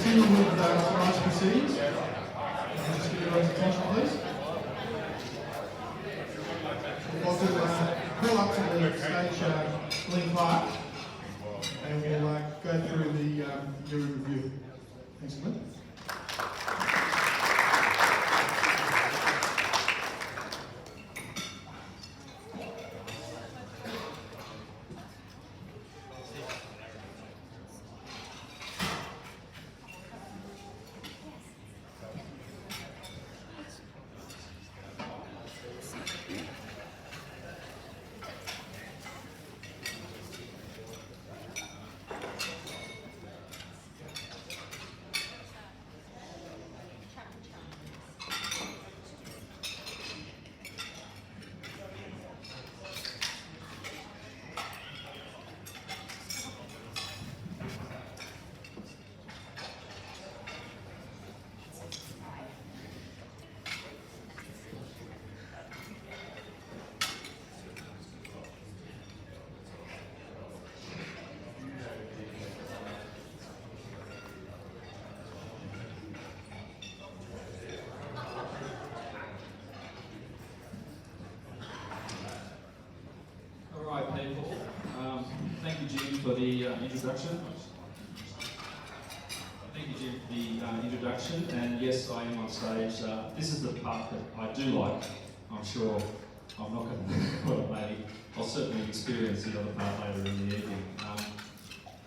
continue with tonight's proceedings. Just give everyone's attention, please. We'll call up to the stage Lee Clarke, and we'll go through the jury review. Thanks, Lee. Thank you, Jim, for the introduction. Thank you, Jim, for the introduction. And yes, I am on stage. This is the part that I do like. I'm sure I'm not going to put it maybe. I'll certainly experience the other part later in the evening.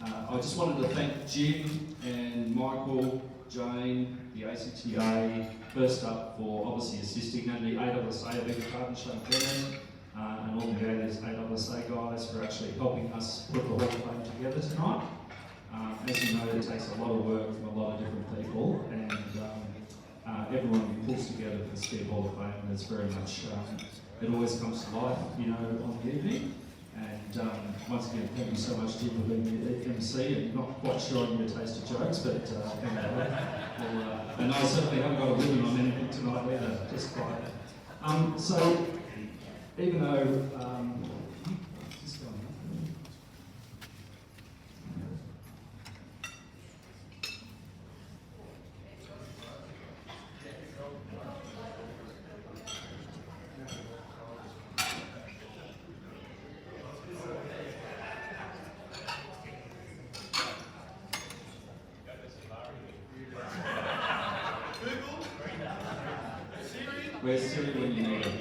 I just wanted to thank Jim and Michael, Jane, the ACTA, first up for obviously assisting, and the ASSA, I beg your pardon, Shane Bennett, and all the various ASSA guys for actually helping us put the Hall of Fame together tonight. As you know, it takes a lot of work from a lot of different people, and everyone pulls together for the Skeet Hall of Fame, and it's very much, it always comes to life, you know, on the evening. And once again, thank you so much, Jim, for being the MC. And not quite sure on your taste of jokes, but and I certainly haven't got a ribbon on anything tonight either, just quiet. So, even though where's Siri when you need it?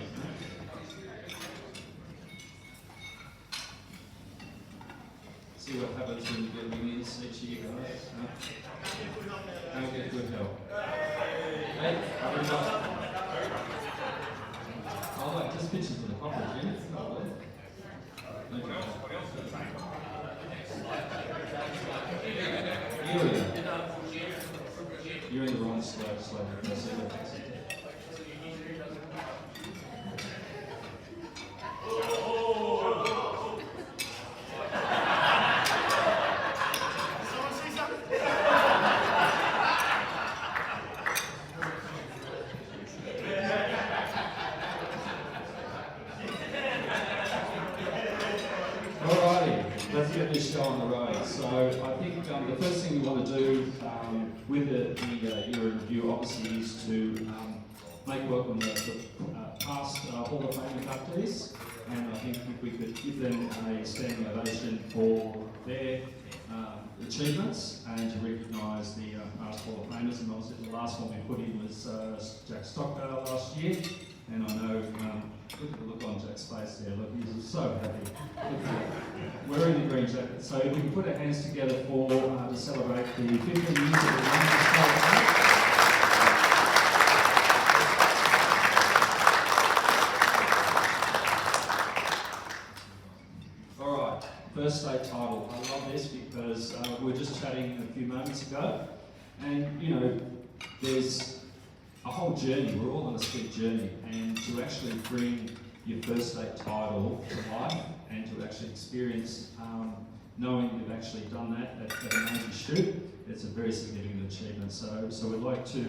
See what happens when you get minions each year, guys. Don't get good help. Hey, hurry up. Oh, wait, just pitch it to the copper, Jim. Oh, okay. You're in the wrong slope. Let's get this show on the road. So I think the first thing we want to do with the year in review obviously is to make welcome the past Hall of Fame inductees, and I think if we could give them a standing ovation for their achievements and to recognise the past Hall of Famers. And obviously the last one we put in was Jack Stockdale last year, and I know, look at the look on Jack's face there, look, he's so happy. We're in the green jacket, so if we can put our hands together for to celebrate the 15 years of the Hall. Alright, first state title. I love this because we were just chatting a few moments ago, and you know, there's a whole journey, we're all on a Skeet journey, and to actually bring your first state title to life and to actually experience knowing you've actually done that at a major shoot, it's a very significant achievement. So we'd like to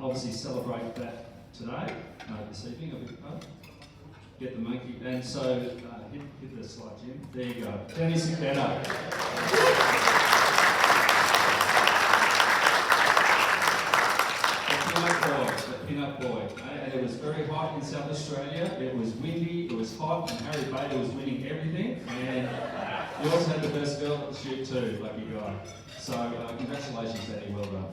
obviously celebrate that today, this evening. Get the monkey, and so hit the slide, Jim. There you go. Dennis Better. out boy. And it was very hot in South Australia. It was windy, it was hot, and Harry Bader was winning everything. And you also had the best girl at the shoot too, lucky guy. So congratulations, Eddie, well done.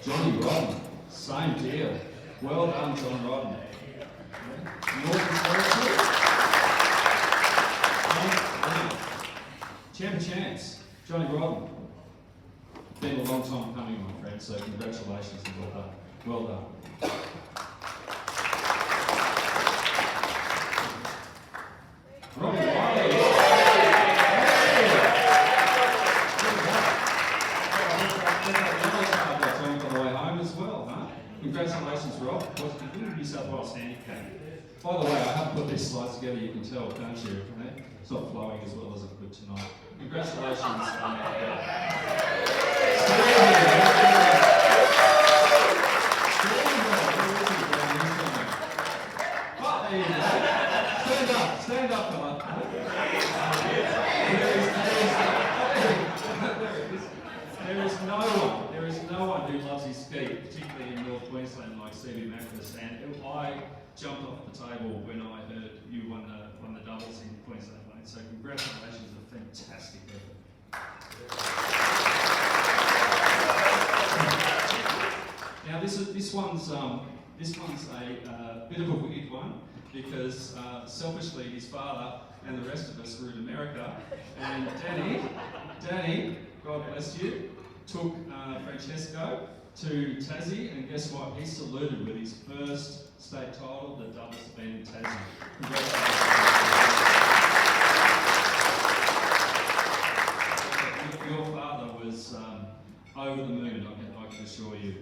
Johnny Rodden, same deal. Well done, John Rodden. Northern Territory. Chance, Johnny Rodden. Been a long time coming, my friend, so congratulations and well done. Well done. Robbie Wiley. On the way home as well, huh? Congratulations, Rob. What's the New South Wales handicap? By the way, I have put these slides together, you can tell, can't you? It's not flowing as well as it could tonight. Congratulations. Stand up, fella. There is no one who loves his Skeet, particularly in North Queensland, like C.B. Mathis. And I jumped off the table when I heard you won the doubles in Queensland, mate. So congratulations, a fantastic effort. Now this one's a bit of a weird one because selfishly his father and the rest of us were in America, and Danny, God bless you, took Francesco to Tassie, and guess what? He saluted with his first state title, the doubles been in Tassie. Congratulations. Your father was over the moon, I can assure you.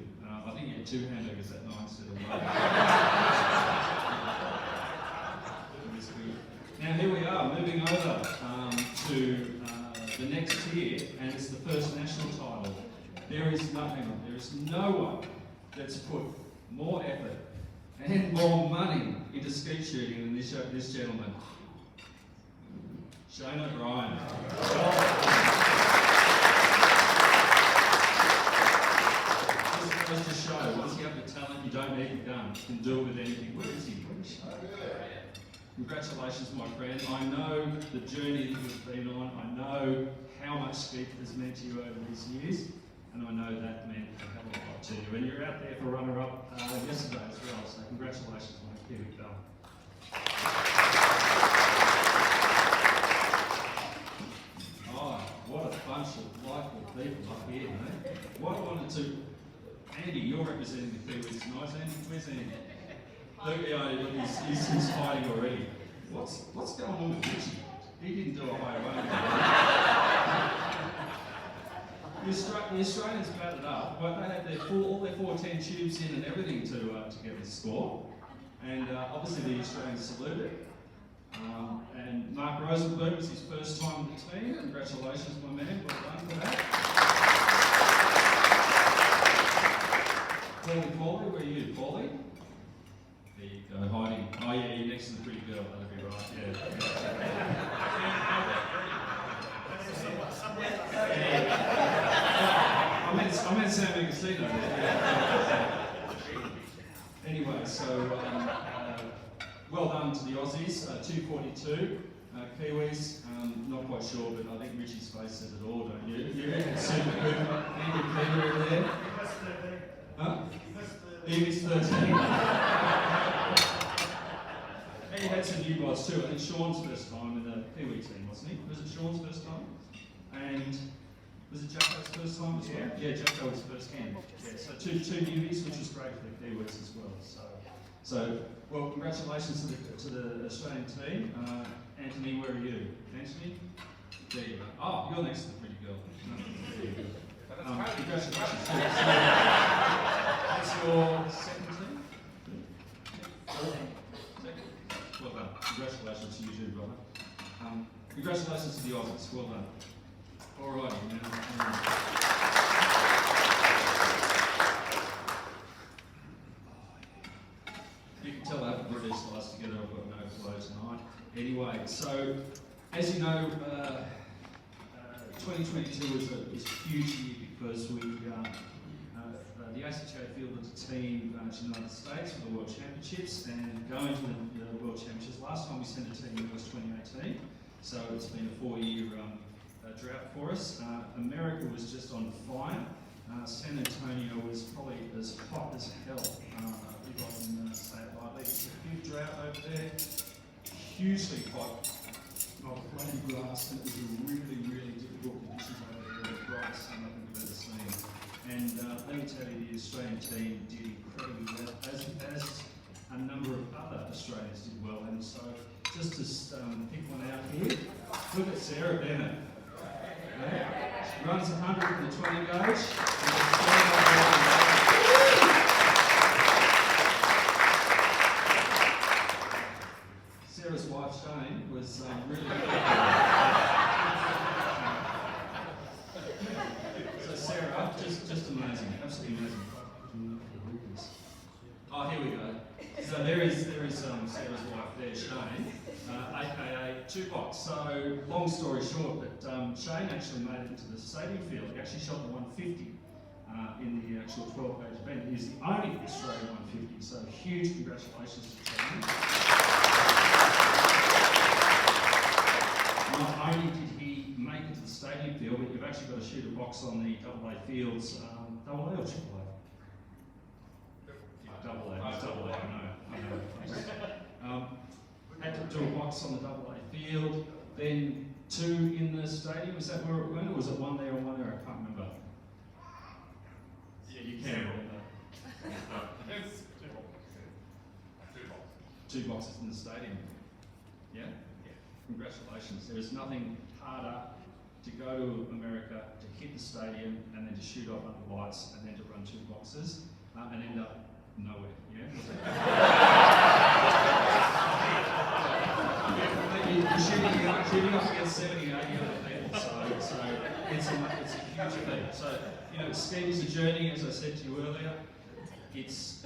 I think he had 2 hamburgers that night instead of 1. Now here we are, moving over to the next tier, and it's the first national title. There is no one that's put more effort and more money into skeet shooting than this gentleman. Shane O'Brien. This goes to show, once you have the talent, you don't need the gun. You can do it with anything. Where is he? Congratulations, my friend. I know the journey that you've been on. I know how much Skeet has meant to you over these years, and I know that meant a hell of a lot to you. And you're out there for runner-up yesterday as well, so congratulations, mate. Here we go. Oh, what a bunch of likely people up here, mate. What I wanted to... Andy, you're representing the Kiwis tonight. Andy, where's Andy? Look, he's hiding already. What's going on with Richie? He didn't do a high run. The Australians batted up, but they had all their 410 tubes in and everything to get this score. And obviously the Australians saluted. And Mark Rosenberg was his first time in the team. Congratulations, my man. Well done for that. Paulie, where are you? Paulie? There you go, hiding. Oh yeah, you're next to the pretty girl, that'll be right, yeah. I meant Sam Casino. Anyway, so well done to the Aussies, 242. Kiwis, not quite sure, but I think Richie's face says it all, don't you? Yeah, Super Cooper, Andy Peter over there. Huh? He missed 13. And he had some new guys too. I think Sean's first time in the Kiwi team, wasn't he? Was it Sean's first time? And was it Jacko's first time as well? Yeah, Jacko was first time. Yeah, so two newbies, which was great for the Kiwis as well. So well, congratulations to the Australian team. Anthony, where are you? Anthony? There you go. Oh, you're next to the pretty girl. There you go. Congratulations. That's your second team? Second? Well done. Congratulations to you too, brother. Congratulations to the Aussies. Well done. All righty. You can tell I haven't put these slides together. I've got no flow tonight. Anyway, so as you know, 2022 was a huge year because the ACTA fielded a team to the United States for the World Championships, and going to the World Championships, last time we sent a team was 2018, so it's been a 4-year drought for us. America was just on fire. San Antonio was probably as hot as hell, if I can say it lightly. It's a big drought over there, hugely hot, not flat grass, and it was a really, really difficult conditions over there, the brightest sun I've ever seen. And let me tell you, the Australian team did incredibly well, as a number of other Australians did well. And so, just to pick one out here, look at Sarah Bennett. Okay. She runs 100 in the 20 gauge. Sarah's wife Shane was really good. So Sarah, just amazing, absolutely amazing. Oh, here we go. So there is Sarah's wife there, Shane, aka Tupac. So long story short, but Shane actually made it into the stadium field. He actually shot the 150 in the actual 12-gauge event. He's the only Australian 150. So huge congratulations to Shane. Not only did he make it to the stadium field, but you've actually got to shoot a box on the AA fields. AA or AAA? Double A, I know. Had to do a box on the AA field, then 2 in the stadium. Is that where it went, or was it 1 there and 1 there? I can't remember. Yeah, you can remember. 2 boxes in the stadium. Yeah? Congratulations. There is nothing harder to go to America, to hit the stadium, and then to shoot off under lights, and then to run 2 boxes, and end up nowhere. Yeah? You're shooting up against 70, 80 other people, so it's a huge thing. So, Skeet is a journey, as I said to you earlier.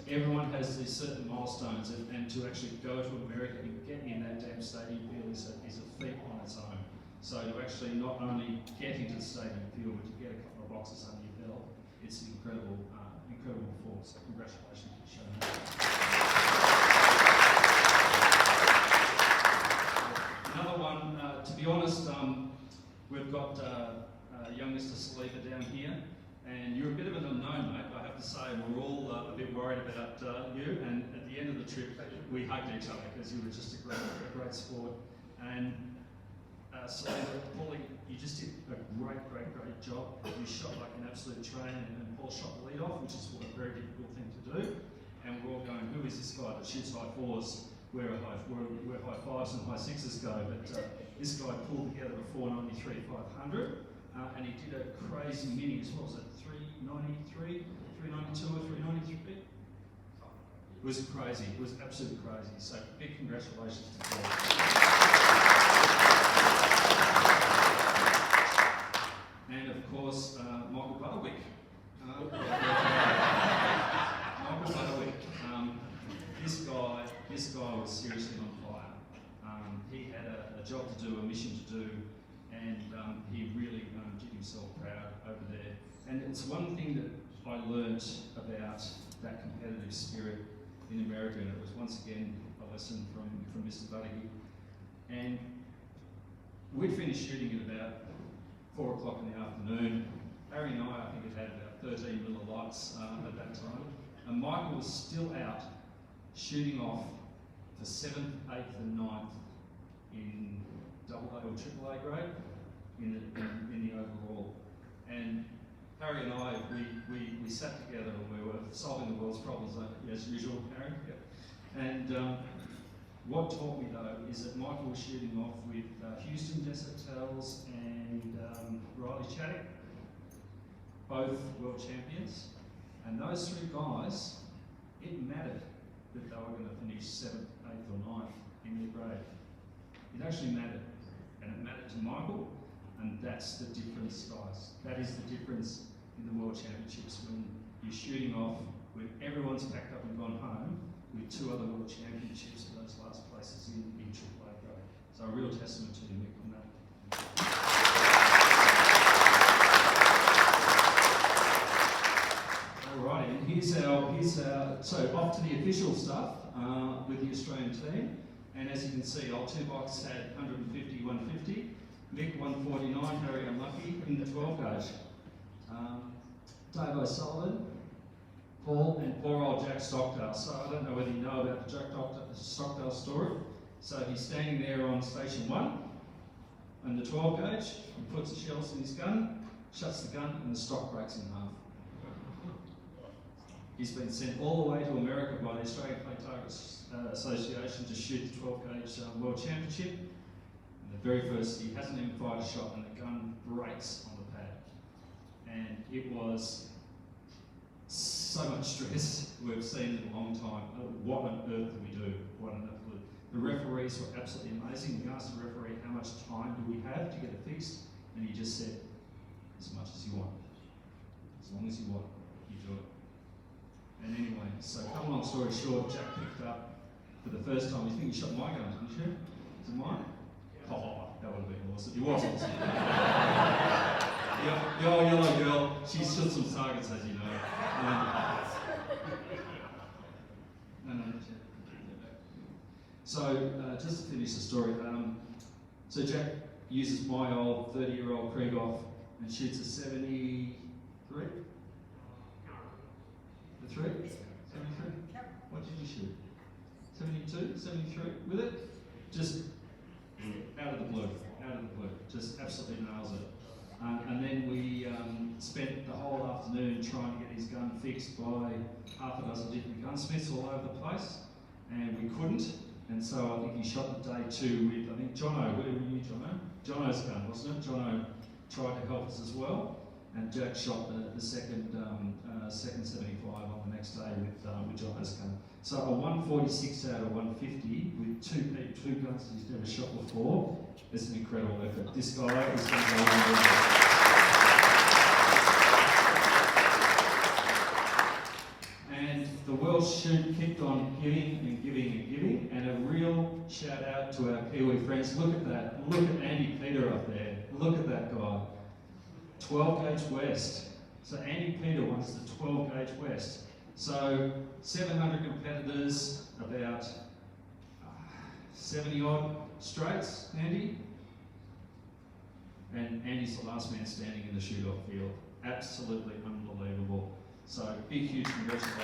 Everyone has these certain milestones, and to actually go to America and get in that damn stadium field is a feat on its own. So to actually not only get into the stadium field, but to get a couple of boxes under your belt, it's an incredible performance. So congratulations for showing that. Another one, to be honest, we've got young Mr. Saliba down here. And you're a bit of an unknown, mate, I have to say. We're all a bit worried about you. And at the end of the trip, we hugged each other because you were just a great sport. And Saliba, Paulie, you just did a great job. You shot like an absolute train, and Paul shot the lead off, which is a very difficult thing to do. And we're all going, who is this guy that shoots high 4s where high 5s and high 6s go? But this guy pulled together a 493 500. And he did a crazy mini, what was it, 393, 392 or 393? It was crazy, it was absolutely crazy. So big congratulations to Paul. And of course, Michael Butterwick. Michael Butterwick, this guy was seriously on fire. He had a job to do, a mission to do, and he really did himself proud over there. And it's one thing that I learnt about that competitive spirit in America, and it was once again a lesson from Mr. Buddy. And we'd finished shooting at about 4 o'clock in the afternoon. Harry and I think, had about 13 mil of lights at that time. And Michael was still out shooting off for 7th, 8th and 9th in AA or AAA grade in the overall. And Harry and I, we sat together and we were solving the world's problems as usual, Harry. Yep. And what taught me though is that Michael was shooting off with Houston Desertels and Riley Chaddock, both world champions. And those 3 guys, it mattered that they were going to finish 7th, 8th or 9th in their grade. It actually mattered. And it mattered to Michael, and that's the difference, guys. That is the difference in the World Championships, when you're shooting off, when everyone's packed up and gone home, with 2 other World Championships for those last places in AAA grade. So a real testament to you, Mick, on that. boys. So off to the official stuff with the Australian team. And as you can see, old two box had 150, 150. Mick 149, very unlucky in the 12 gauge. Dave O'Sullivan, Paul, and poor old Jack Stockdale. So I don't know whether you know about the Jack Stockdale story. So he's standing there on station 1 and the 12 gauge. He puts the shells in his gun, shuts the gun, and the stock breaks in half. He's been sent all the way to America by the Australian Clay Targets Association to shoot the 12 gauge World Championship. And the very first, he hasn't even fired a shot, and the gun breaks on the pad. And it was so much stress we've seen in a long time. What on earth do we do? What on earth do we do? The referees were absolutely amazing. We asked the referee how much time do we have to get it fixed, and he just said, as much as you want. As long as you want, you do it. And anyway, so cut a long story short, Jack picked up for the first time. You think you shot my gun, didn't you? Is it mine? Oh, that would have been awesome. It was awesome. Your yellow girl, she shot some targets, as you know. No. So, just to finish the story, so Jack uses my old 30-year-old Krieghoff and shoots a 73? The 3? 73? What did you shoot? 72? 73? With it? Just out of the blue. Just absolutely nails it. And then we spent the whole afternoon trying to get his gun fixed by half a dozen different gunsmiths all over the place, and we couldn't. And so I think he shot the day 2 with, I think, Jono. Where were you, Jono? Jono's gun, wasn't it? Jono tried to help us as well, and Jack shot the second 75 on the next day with Jono's gun. So a 146 out of 150 with two guns that he's never shot before. It's an incredible effort. This guy is going to go on. And the world shoot kept on giving and giving and giving, and a real shout out to our Kiwi friends. Look at that. Look at Andy Peter up there. Look at that guy. 12 gauge West. So Andy Peter wants the 12 gauge West. So 700 competitors, about 70 odd straights, Andy. And Andy's the last man standing in the shoot-off field. Absolutely unbelievable. So big, huge congratulations.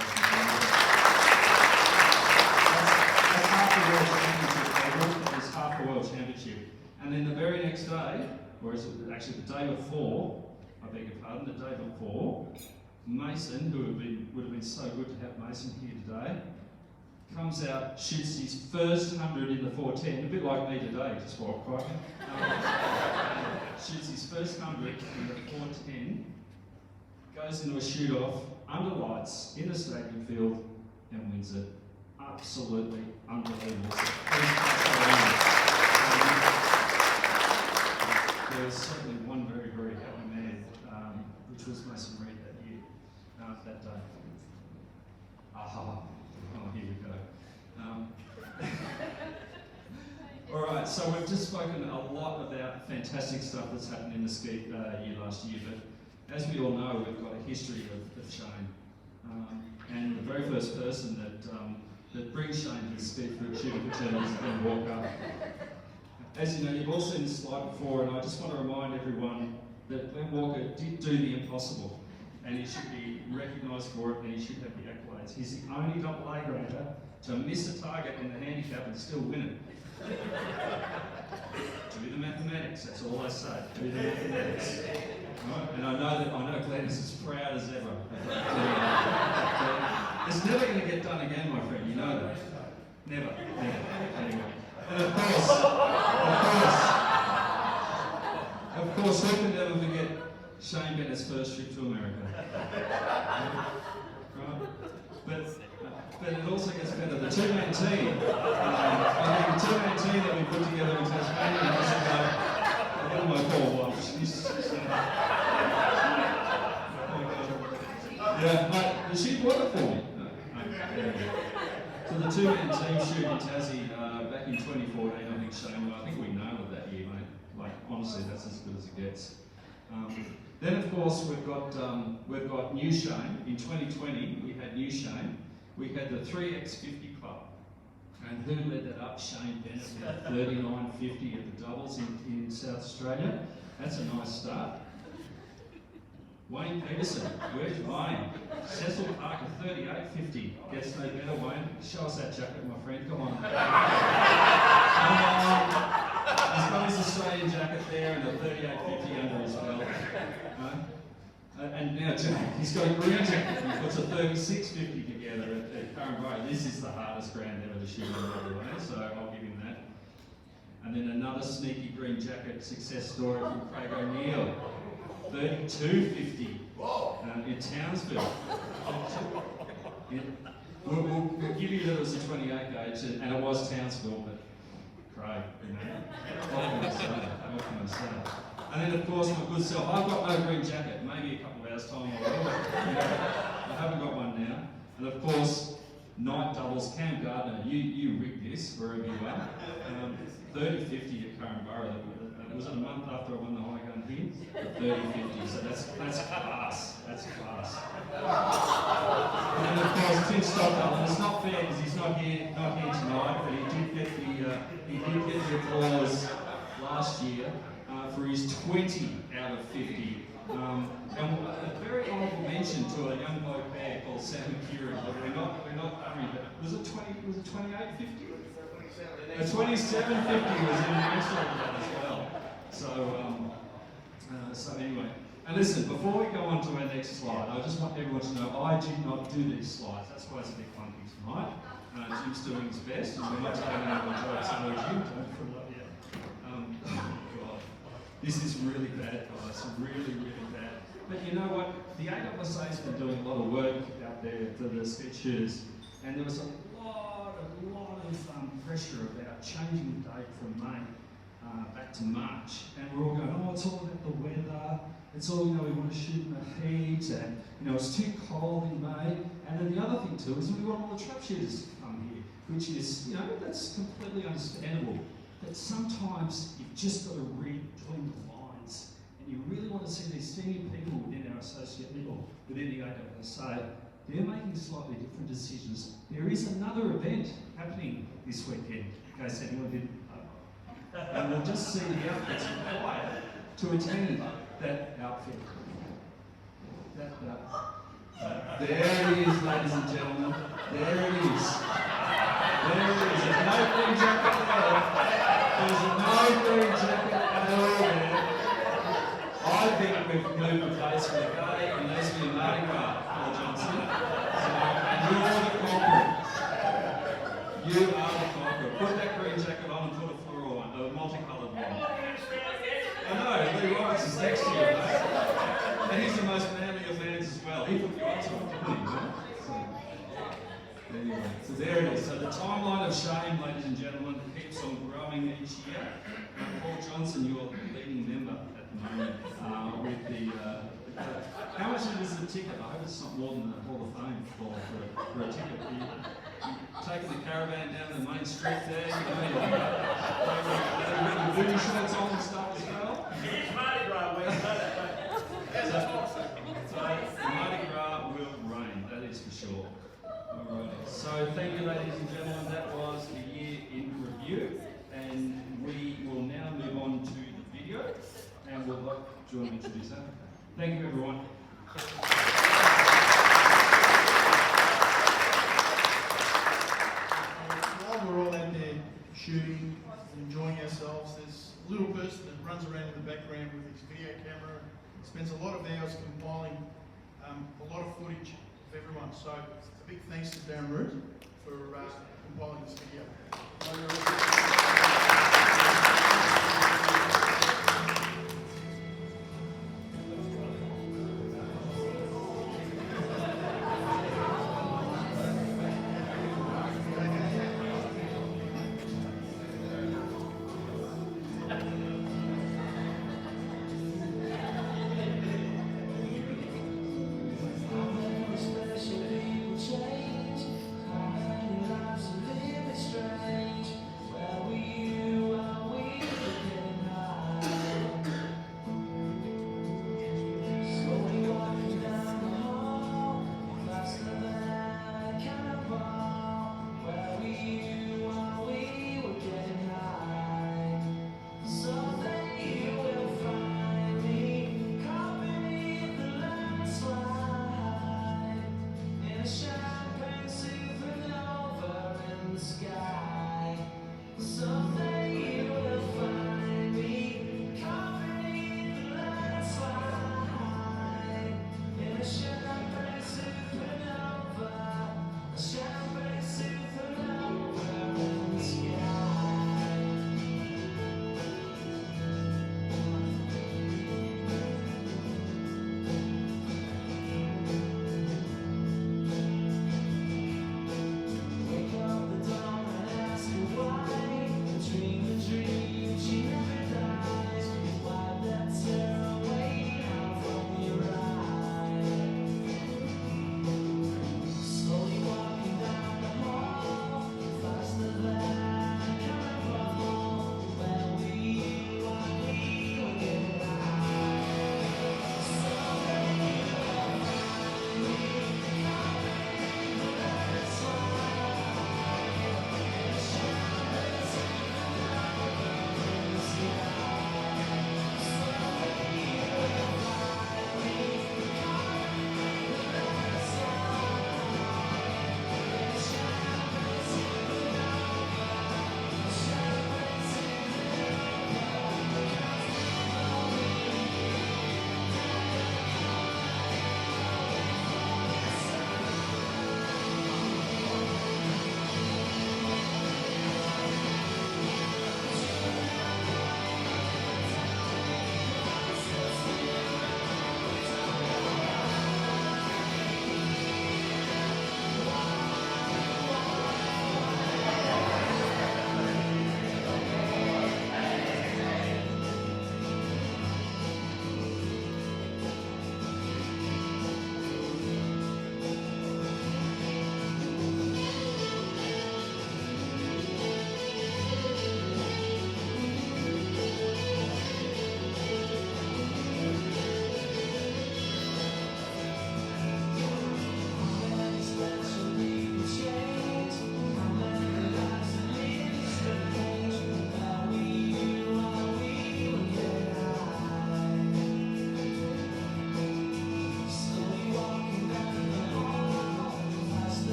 That's half the World Championship. It's half the World Championship. And then the very next day, or is it actually the day before, I beg your pardon, the day before, Mason, who would have been so good to have Mason here today, comes out, shoots his first 100 in the 410, a bit like me today, just while cracking. Shoots his first 100 in the 410, goes into a shoot-off, under lights, in the stadium field, and wins it. Absolutely unbelievable. There was certainly one very, very happy man, which was Mason Reid that year, that day. Here we go. All right, so we've just spoken a lot about fantastic stuff that's happened in the Skeet year last year, but as we all know, we've got a history of Shane. And the very first person that brings Shane to the Skeet shooting fraternity is Ben Walker. As you know, you've all seen this slide before, and I just want to remind everyone that Glenn Walker did do the impossible, and he should be recognised for it, and he should have the accolades. He's the only AA grader to miss a target in the handicap and still win it. Do the mathematics, that's all I say. Do the mathematics. Right? And I know Glenn is as proud as ever. It's never going to get done again, my friend, you know that. Never. Anyway. And of course, who can never forget Shane Bennett's first trip to America? Right? But it also gets better. The two-man team, I think the two-man team that we put together in Tasmania, I don't know my poor wife. Yeah, mate, she bought it for me. So the two-man team shoot in Tassie back in 2014, I think Shane, I think we nailed it that year, mate. Like, honestly, that's as good as it gets. Then of course we've got New Shane. In 2020 we had New Shane. We had the 3x50 club. And who led that up? Shane Bennett with 39.50 at the doubles in South Australia. That's a nice start. Wayne Peterson, where's Wayne? Cecil Parker, 38.50. Gets no better, Wayne. Show us that jacket, my friend. Come on. Come on. He's got his Australian jacket there and a 38.50 under his belt. And now Jack, he's got a green jacket. He puts a 36.50 together at Currambara. This is the hardest ground ever to shoot on, by the way, so I'll give him that. And then another sneaky green jacket success story from Craig O'Neill. 32.50 in Townsville. We'll give you that it was a 28 gauge, and it was Townsville, but Craig, you know, what can I say? What can I say? And then of course my good self, I've got no green jacket, maybe a couple of hours time I will, but you know, I haven't got one now. And of course, night doubles, Cam Gardner, you rigged this wherever you are. 30.50 at Currambara. Was it a month after I won the high gun here? 30.50, so that's class. That's class. And then of course Tim Stockdale, and it's not fair because he's not here tonight, but he did get the applause last year for his 20 out of 50. And a very honourable mention to a young bloke there called Sam McCurry, but we're not hurrying, but was it 28.50? 27.50 was in the next one as well. So anyway, and listen, before we go on to our next slide, I just want everyone to know I did not do these slides. That's why it's a bit funky tonight. Jim's doing his best, and we're not taking any more jokes. So Jim, don't put it up yet. God, this is really bad, guys. Really, really bad. But you know what? The ASA's been doing a lot of work out there for the Skeet shooters, and there was a lot of pressure about changing the date from May back to March, and we're all going, oh, it's all about the weather, it's all, you know, we want to shoot in the heat, and, you know, it's too cold in May, and then the other thing too is we want all the trap shooters to come here, which is, you know, that's completely understandable, but sometimes you've just got to read between the lines, and you really want to see these senior people within our associate level, within the ASA, they're making slightly different decisions. There is another event happening this weekend, in case anyone didn't. And we'll just see the outfits required to attend that outfit. There it is, ladies and gentlemen. There it is. There it is. There's no green jacket there. There's no green jacket at all there. I think we've moved the place for the gay and lesbian Mardi Gras, Paul Johnson. And you're the culprit. You are the culprit. Put that green jacket on and put a floral one, a multicoloured one. I know, Lee Roberts is next to you, mate. And he's the most manly of mans as well. He put you up to it, didn't he? Anyway, so there it is. So the timeline of shame, ladies and gentlemen, keeps on growing each year. Paul Johnson, you're the leading member at the moment with the... how much is the ticket? I hope it's not more than the Hall of Fame for a ticket. Taking the caravan down the main street there, you know, the booty shorts on and stuff as well. Here's Mardi Gras, we know that. So Mardi Gras will reign, that is for sure. Alright, so thank you, ladies and gentlemen, that was the year in review, and we will now move on to the video, and we'll like to introduce that. Thank you, everyone. We're all out there shooting, enjoying ourselves. There's a little person that runs around in the background with his video camera and spends a lot of hours compiling a lot of footage of everyone. So a big thanks to Darren Root for compiling this video. Especially people change, how many lives are living strange.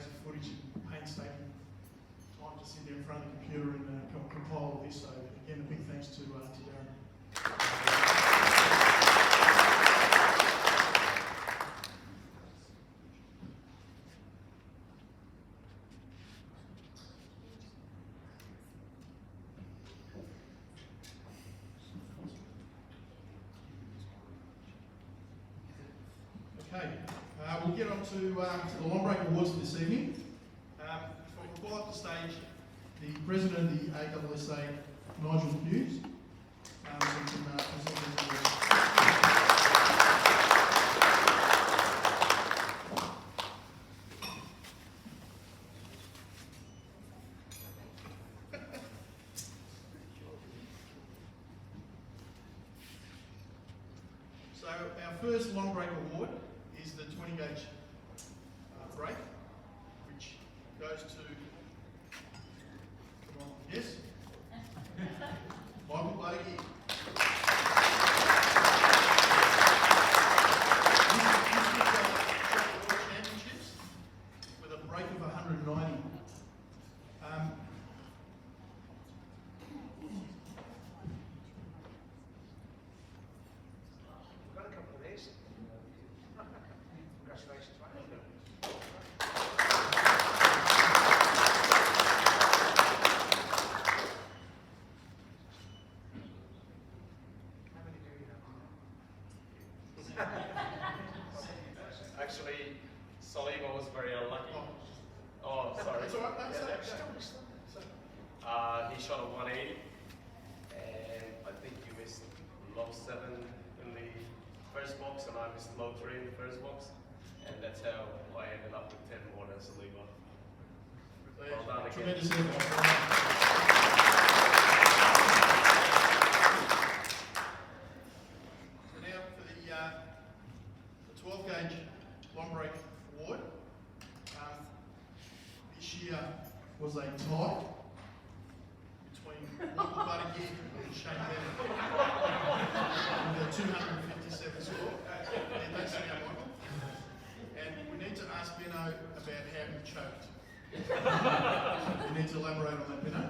hours of footage and painstaking time to sit there in front of the computer and compile all this. So again, a big thanks to Darren. Okay, we'll get on to the Long Break Awards for this evening. If I can call up the stage the President of the ASSA, Nigel Hughes, who can present these awards. So our first Long Break Award is the 20 gauge break, which goes to, come on, yes? Michael Clarke. World Championships with a break of 190. Got a couple of these. Congratulations, mate. How many do you have? Actually, Saliba was very unlucky. Oh, sorry. That's all right, that's Yeah, it. he shot a 180, and I think you missed low 7 in the first box, and I missed low 3 in the first box, and that's how I ended up with 10 more than Saliba. Well done again. Tremendous effort. So now for the 12 gauge long break award. This year was a tie between Michael Clarke and Shane Bennett with a 257 score. And thanks to you, Michael. And we need to ask Benno about how he choked. You need to elaborate on that, Benno.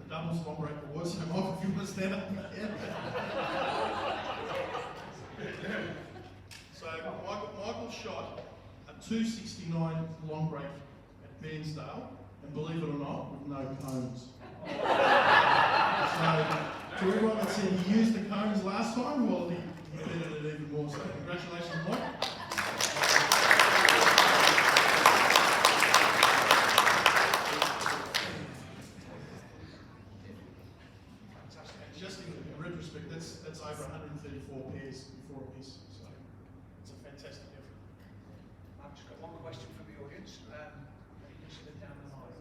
doubles long break award. So Michael, if you want to stand up. So Michael shot a 269 long break at Bairnsdale, and believe it or not, with no cones. So to everyone that said he used the cones last time, well, he bettered it even more. So congratulations, Mike. Just in retrospect, that's over 134 pairs before a miss, so it's a fantastic effort. I've just got one question from the audience. You can sit down the line.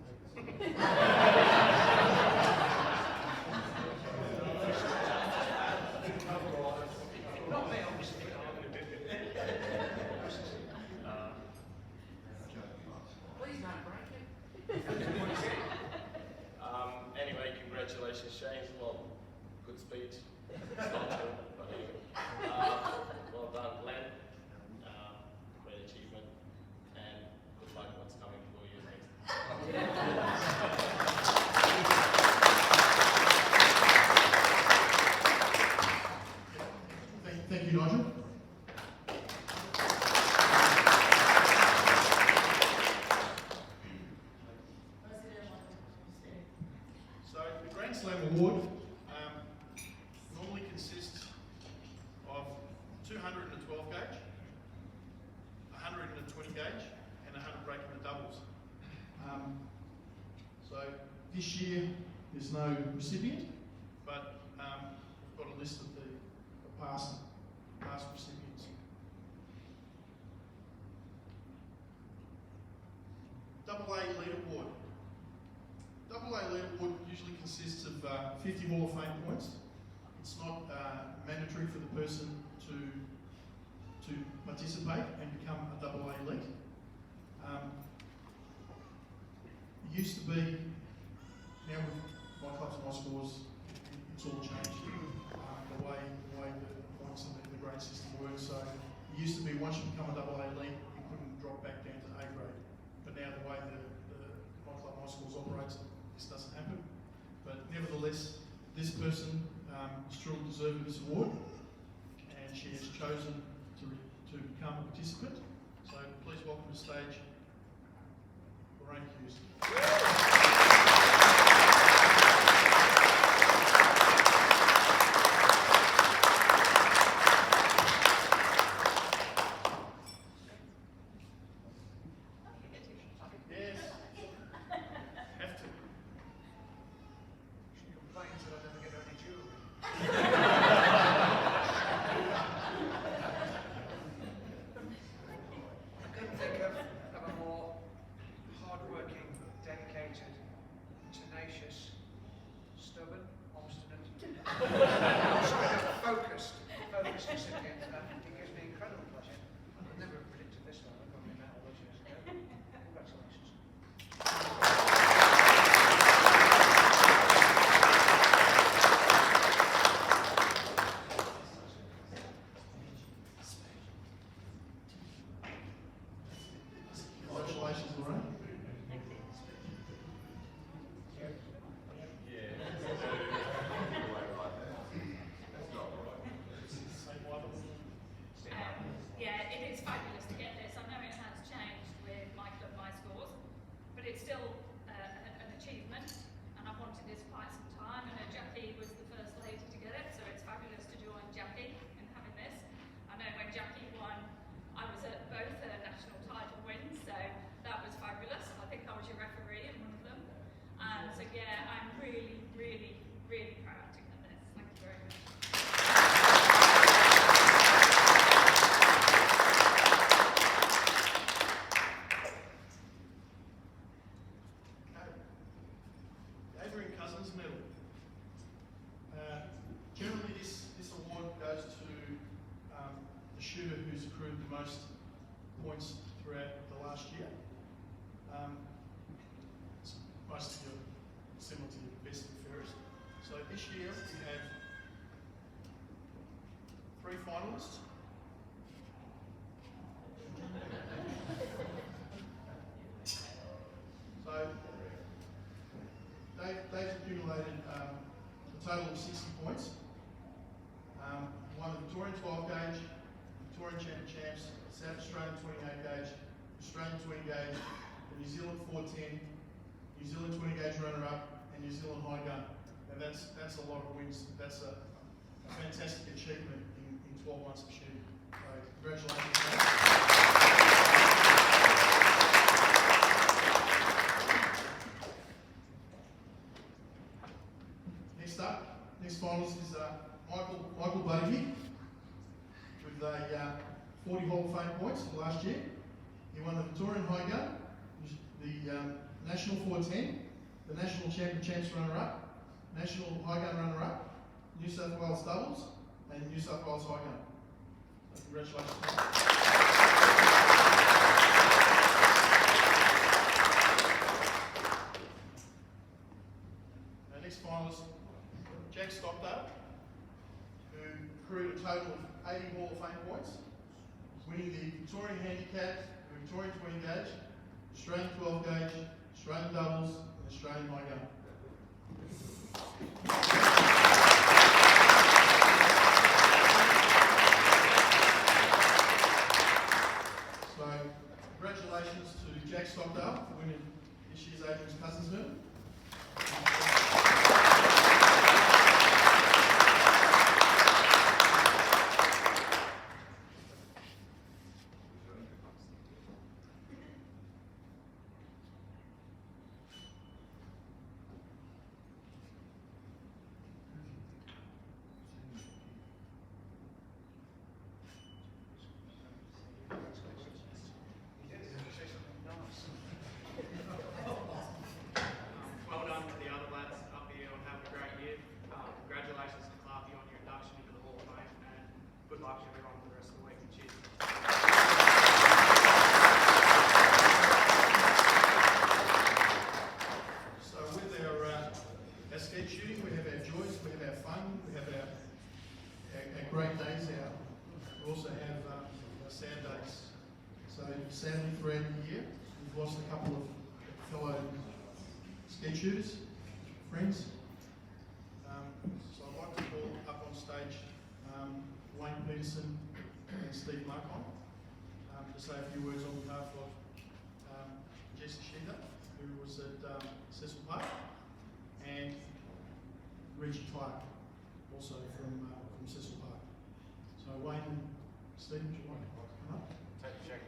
Not me, obviously. Please don't break it. Anyway, congratulations, Shane. Well, good speech. It's not true, but anyway. Well done, Glenn. Great achievement. And good luck what's coming for you next. Thank you, Nigel. So the Grand Slam Award normally consists of 212 gauge, 120 gauge, and 100 break in the doubles. So this year there's no recipient, but we've got a list of the past recipients. Double A leaderboard. Double A leaderboard usually consists of 50 Hall of Fame points. It's not mandatory for the person to participate and become a double A elite. It used to be, now with my clubs and my scores, it's all changed. The way the points and the grade system works. So it used to be once you become a double A elite, you couldn't drop back down to A grade. But now the way the my club, my schools operates, this doesn't happen. But nevertheless, this person is truly deserving of this award, and she has chosen to become a participant. So please welcome to the stage Lorraine Hughes. Yes, have to. She complains that I never get any jewellery. I couldn't think of a more hard-working, dedicated, tenacious, stubborn, obstinate, focused recipient. It gives me incredible pleasure. I never predicted this one. I probably met all those years ago. Congratulations. Congratulations, Lorraine. Yeah, it is fabulous to get this. I know it has changed with my club, my scores, but it's still an achievement, and I've wanted this quite some time. I know Jackie was the first lady to get it, so it's fabulous to join Jackie in having this. I know when Jackie won, I was at both her national title wins, so that was fabulous. I think I was your referee in one of them. And so yeah, I'm really, really, really proud to get this. Thank you very much. Adrian Cousins Medal. Generally, this award goes to the shooter who's accrued the most points throughout the last year. It's mostly similar to the best and fairest. So this year we have 3 finalists. So they've accumulated accumulated a total of 60 points. Won the Victorian 12 gauge, Victorian champs, South Australian 28 gauge, Australian 20 gauge, the New Zealand 410, New Zealand 20 gauge runner-up, and New Zealand high gun. And that's a lot of wins. That's a fantastic achievement in 12 months of shooting. So congratulations. Next finalist is Michael Buttigieg with a 40 Hall of Fame points for last year. He won the Victorian High Gun, the National 410, the National Champs runner-up, National High Gun runner-up, New South Wales doubles, and New South Wales High Gun. So congratulations. Our next finalist, Jack Stockdale, who accrued a total of 80 Hall of Fame points, winning the Victorian Handicap, the Victorian 20 gauge, Australian 12 gauge, Australian doubles, and Australian high gun. So, congratulations to Jack Stockdale for winning this year's Adrian's Cousins Medal. Well done to the other lads up here on having a great year. Congratulations to Clarke on your induction into the Hall of Fame, and good luck to everyone for the rest of the week. Cheers. So with our Skeet shooting, we have our joys, we have our fun, we have our great days. We also have our sad days. So sadly throughout the year, we've lost a couple of fellow Skeet shooters, friends. So I'd like to call up on stage Wayne Peterson and Steve Markon to say a few words on behalf of Jesse Sheeter, who was at Cecil Park, and Reggie Clarke, also from Cecil Park. So Wayne and Steve, would you like to come up? Take a check.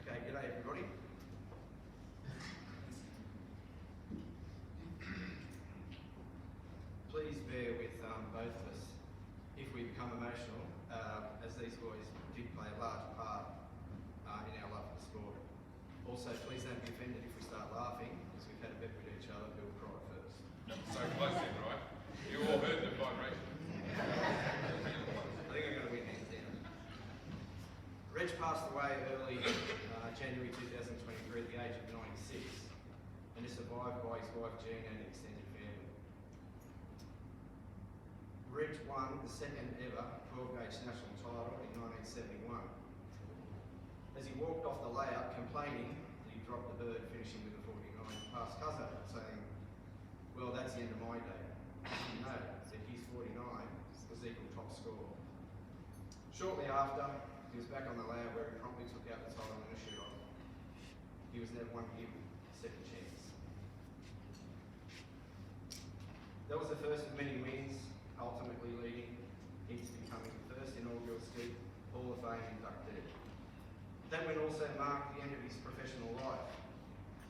Okay, g'day everybody. Please bear with both of us if we become emotional, as these boys did play a large part in our love for the sport. Also, please don't be offended if we start laughing, because we've had a bet with each other who will cry first. So close then, right? You all heard the vibration. I think I'm going to win hands down. Reg passed away early January 2023 at the age of 96, and is survived by his wife Jean and extended family. Reg won the second ever 12-gauge national title in 1971. As he walked off the layout complaining that he dropped the bird, finishing with a 49, past Cuzzo, saying, "Well, that's the end of my day." No, said his 49 was equal top score. Shortly after, he was back on the layout where he promptly took out the title and a shoot off. He was never one to give a second chance. That was the first of many wins, ultimately leading him to becoming the first inaugural Skeet Hall of Fame inductee. That win also marked the end of his professional life.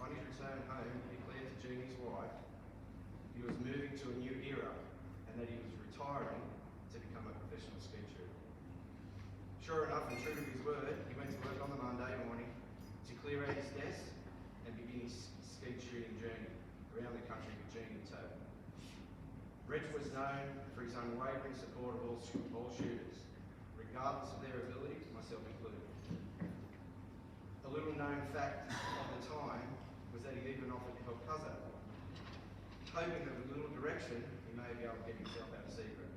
On his return home, he declared to Jeannie's wife he was moving to a new era and that he was retiring to become a professional skeet shooter. Sure enough, and true to his word, he went to work on the Monday morning to clear out his desk and begin his skeet shooting journey around the country with Jeannie in tow. Reg was known for his unwavering support of all shooters, regardless of their ability, myself included. A little known fact of the time was that he even offered to help Cuzzo, hoping that with a little direction, he may be able to get himself out of secret.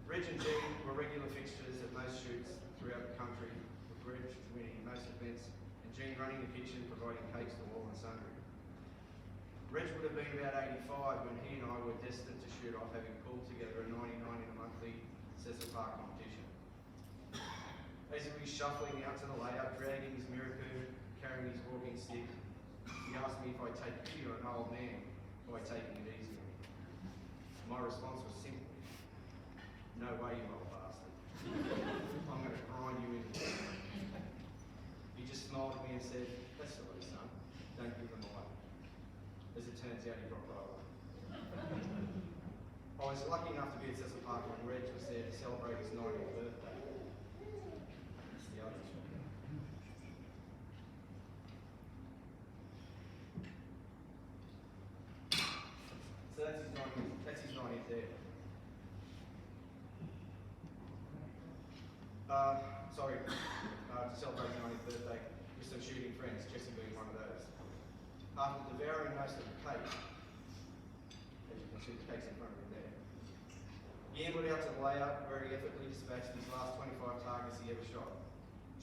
Reg and Jean were regular fixtures at most shoots throughout the country, with Reg winning most events and Jean running the kitchen, providing cakes to all and sundry. Reg would have been about 85 when he and I were destined to shoot off, having pulled together a 99 in a monthly Cecil Park competition. As he was shuffling out to the layout, dragging his miracle, carrying his walking stick, he asked me if I'd take pity on an old man by taking it easy on him. My response was simple: no way, you old bastard. I'm going to grind you in. He just smiled at me and said, "That's all right, son. Don't give them away." As it turns out, he got right on. I was lucky enough to be at Cecil Park when Reg was there to celebrate his 90th birthday. That's the other one. So that's his 90th there. To celebrate his 90th birthday with some shooting friends, Jesse being one of those. After devouring most of the cake, as you can see the cake's in front of him there, he ambled out to the layout where he effortlessly dispatched his last 25 targets he ever shot,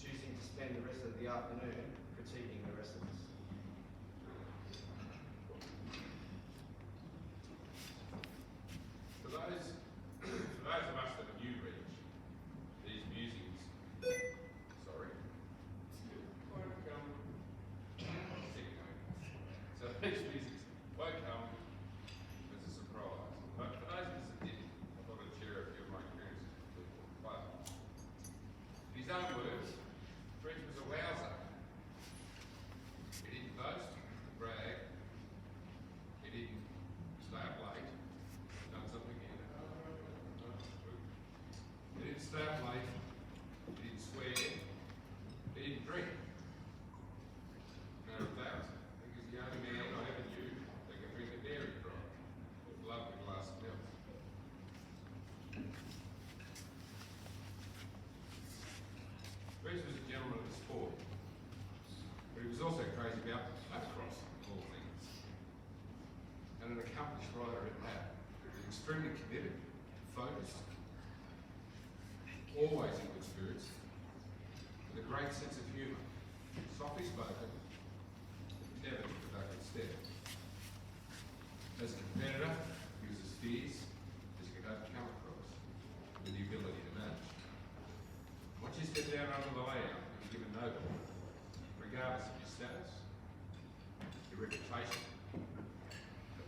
choosing to spend the rest of the afternoon critiquing the rest of us. For those of us that are new reach, these musings, won't come. So these musings won't come as a surprise. But for those of us that didn't, I thought I'd share a few of my experiences with you. But in his own words, Reg was a wowser. He didn't boast, brag. He didn't stay up late, done something here. He didn't stay up late. He didn't swear. He didn't drink. No doubt. I think he's the only man I ever knew that could drink a dairy dry or love a glass of milk. Reg was a gentleman of the sport, but he was also crazy about motocross, of all things. And an accomplished rider at that. Extremely committed, focused, always in good spirits, with a great sense of humour, softly spoken, never took a duck step. As a competitor, he was as fierce as you could ever come across, with the ability to manage. Once you stepped out onto the layout, you were given no ball, regardless of your status, your reputation,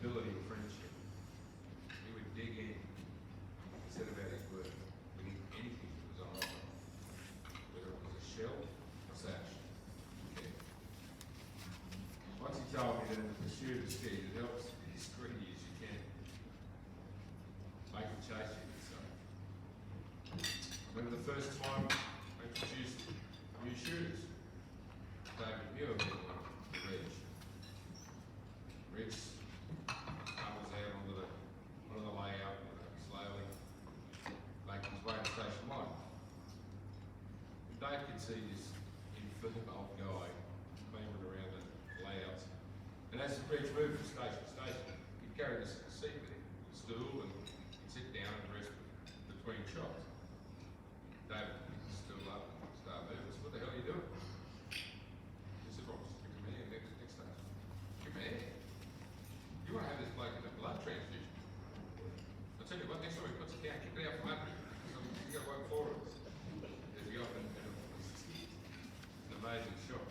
ability or friendship. He would dig in and set about his work, winning anything that was on offer, whether it was a shell, a sash, yeah. Once he told me that in the pursuit of speed, it helps to be as greedy as you can. Make a chase, you could say. I remember the first time I introduced new shooters. David knew of them, Reg. Reg was out onto the layout, slowly making his way to station line. And Dave could see this infirm old guy clambering around the layouts. And as Reg moved from station to station, he'd carry this seat with him, a stool, and he'd sit down and rest between shots. David picked the stool up and started moving. So, what the hell are you doing? He said, "Well, I'm just picking me in next station." "Good man. You want to have this bloke in a blood transfusion? I'll tell you what, next time he puts it down, kick it amazing shot.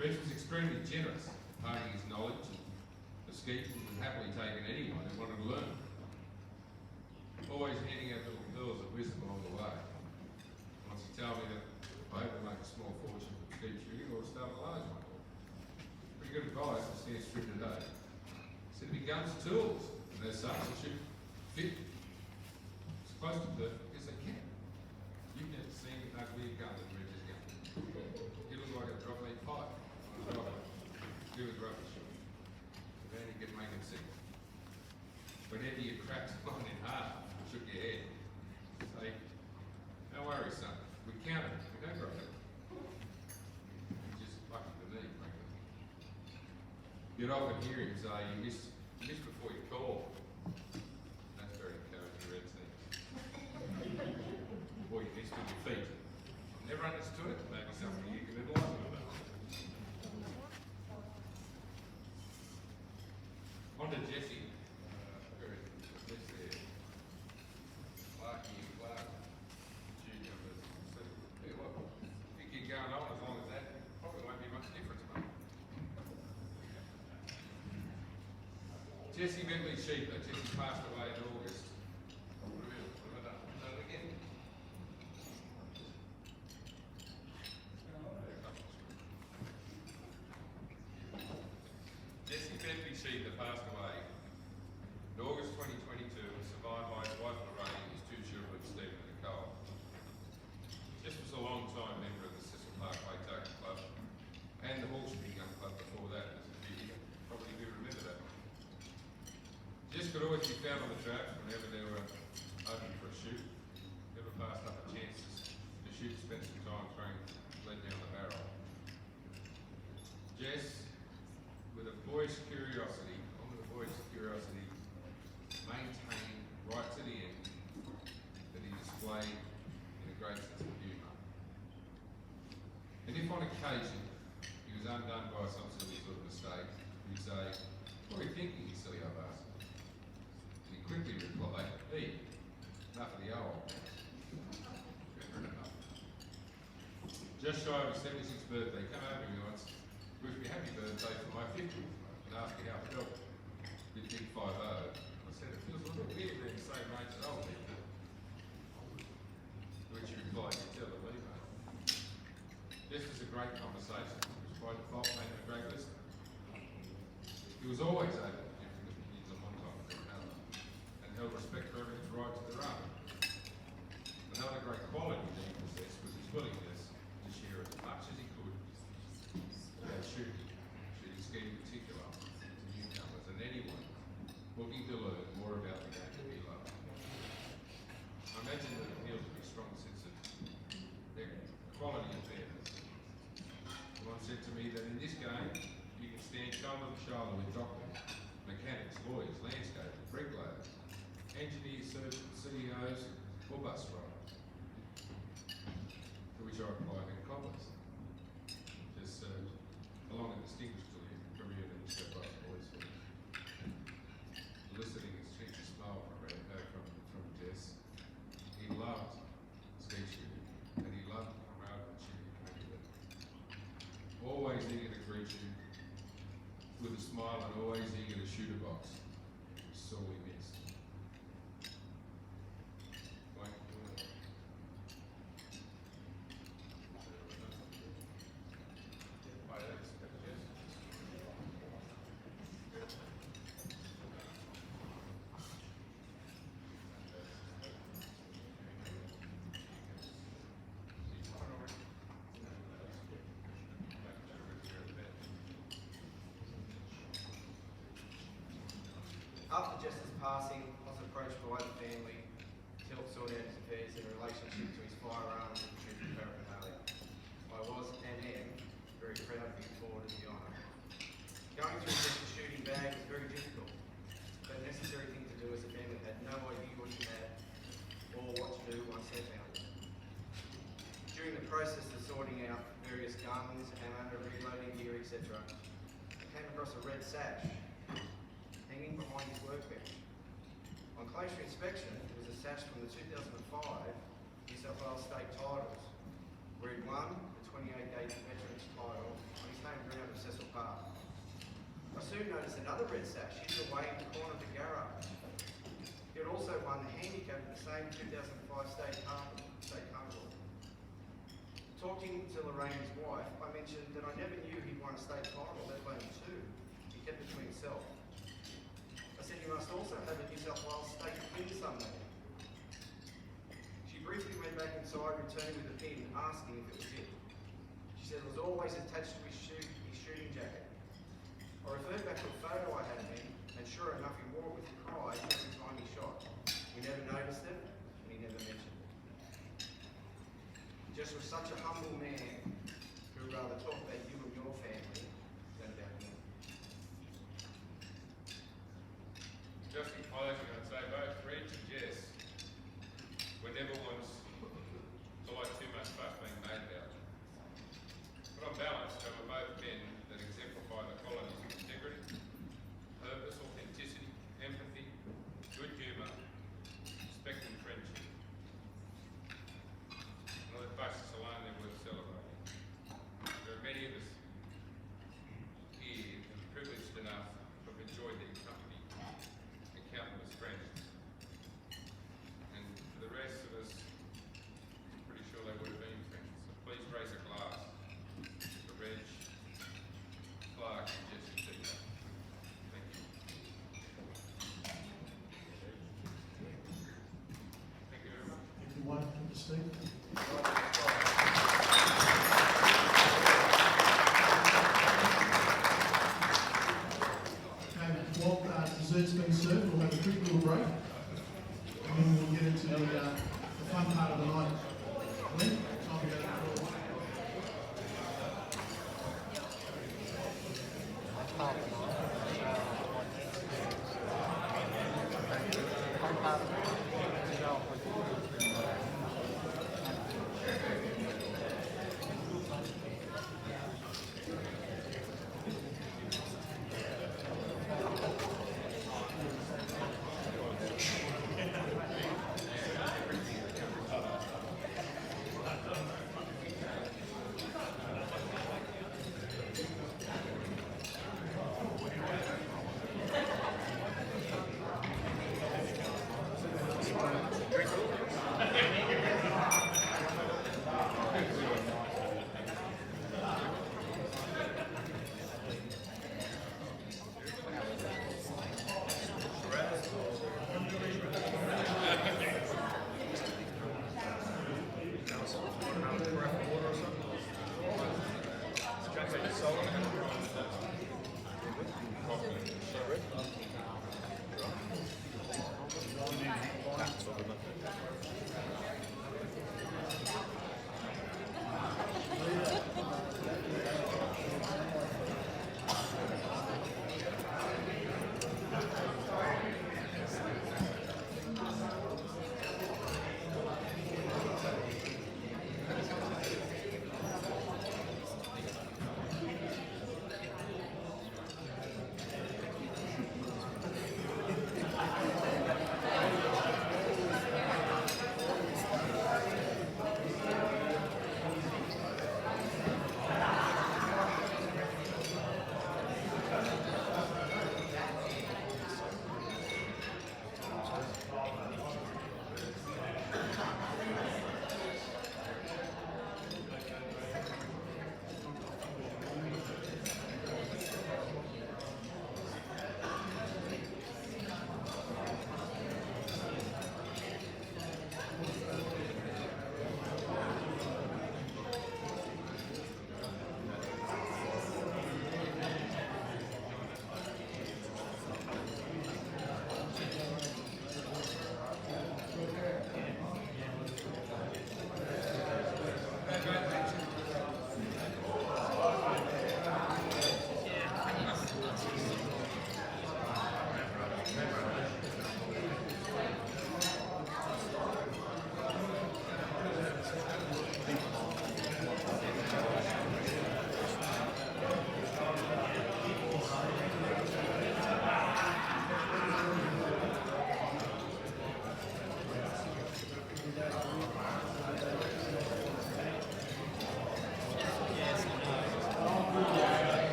Reg was extremely generous, parting his knowledge of Skeet and would happily take anyone who wanted to learn. Always handing out little pearls of wisdom along the way. Once he told me that I hope to make a small fortune from skeet shooting or start a large one. Pretty good advice to stand strict today. He said to be guns are tools, and as such they should fit as close to perfect as they can. You've never seen an uglier gun than Reg's gun. He looked like a drop meat pipe on a driver. He was rubbish. The man could make him sick. Whenever you cracked one in half, shook your head. Say, don't worry, son. We counted. We don't drop it. You're just lucky for me, frankly. You'd often hear him say, you missed before you called. That's very encouraging, Red thing. Boy, you missed with your feet. Never understood it. Maybe something you can enlighten me about. On to Jesse. Clarke and Clarke, junior, but hey, look, if you keep going on as long as that, probably won't be much difference, mate. Jesse Bentley Sheep, Jesse passed away in August. Really, what have I done? Done it again? Jesse Bentley Sheep passed away in August 2022 and survived by his wife Lorraine and his two children, Stephen and Nicole. Jess was a long-time member of the Cecil Parkway Token Club and the Hawkesbury Gun Club before that as a kid. Probably do remember that. Jess could always be found on the traps whenever they were open for a shoot. Never passed up a chance to shoot, spent some time throwing lead down the barrel. Jess, with a boyish curiosity, maintained right to the end that he displayed in a great sense of humour. And if on occasion he was undone by some silly sort of mistake, he'd say, "What are you thinking, you silly old bastard?" And he quickly replied, "Hey, enough of the old." Just shy of his 76th birthday, come over to me once, wished me happy birthday for my 50th, and asked me how I felt. Big 5-0. I said, it feels a little weird being the same age as old people. To which he replied, "You tell me, mate." This was a great conversation, which by default made him a great listener. He was always open to different opinions on one topic or another, and held respect for everyone's right to their own. Another great quality that he possessed was his willingness to share as much as he could about shooting Skeet in particular, to newcomers and anyone looking to learn more about the game that he loved. I imagine that appeals to his strong sense of equality and fairness. Someone said to me that in this game, you can stand shoulder to shoulder with doctors, mechanics, lawyers, landscapers, bricklayers, engineers, surgeons, CEOs, or bus drivers. To which I replied in comments. Just a long and distinguished career in the New Bus Boys Force. Eliciting a cheeky smile from Jess. He loved skeet shooting, and he loved camaraderie shooting. Always eager to greet you with a smile and always eager to shoot a box. Sorely missed. Wayne, you wanna- Why, that's Jess. After Jess's passing, I was approached by the family to help sort out his affairs in relationship to his firearms and shooting paraphernalia. I was and am very proud to be afforded the honour. Going through Jess's shooting bag was very difficult, but a necessary thing to do as a family had no idea what he had or what to do once they found it. During the process of sorting out various guns, ammo, reloading gear, etc., I came across a red sash hanging behind his workbench. On closer inspection, it was a sash from the 2005 New South Wales state titles, where he'd won the 28-day veterans title on his home ground of Cecil Park. I soon noticed another red sash hidden away in the corner of the garage. He had also won the handicap in the same 2005 state carnival. Talking to Lorraine, his wife, I mentioned that I never knew he'd won a state title, let alone two. He kept it to himself. I said, you must also have a New South Wales state pin somewhere. She briefly went back inside, returning with a pin, asking if it was it. She said it was always attached to his shooting jacket. I referred back to a photo I had of him, and sure enough, he wore it with pride every time he shot. We never noticed it, and he never mentioned it. He just was such a humble man who would rather talk about you and your family than about him. Just in closing, I'd say both Reg and Jess were never ones to like too much fuss being made about. But on balance, they were both men that exemplify the qualities of integrity, purpose, authenticity, empathy, good humour, respect and friendship. And on that basis alone, they're worth celebrating. There are many of us here who are privileged enough to have enjoyed their company and count them as friends. And for the rest of us, I'm pretty sure they would have been friends. So please raise a glass to Reg, Clarke and Jesse Tito. Thank you. Thank you very much. If you want to speak. Okay, while dessert's being served, we'll have a quick little break, and then we'll get into the fun part of the night. Glenn, time to go to the floor.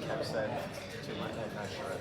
Cap said too much, no shirt.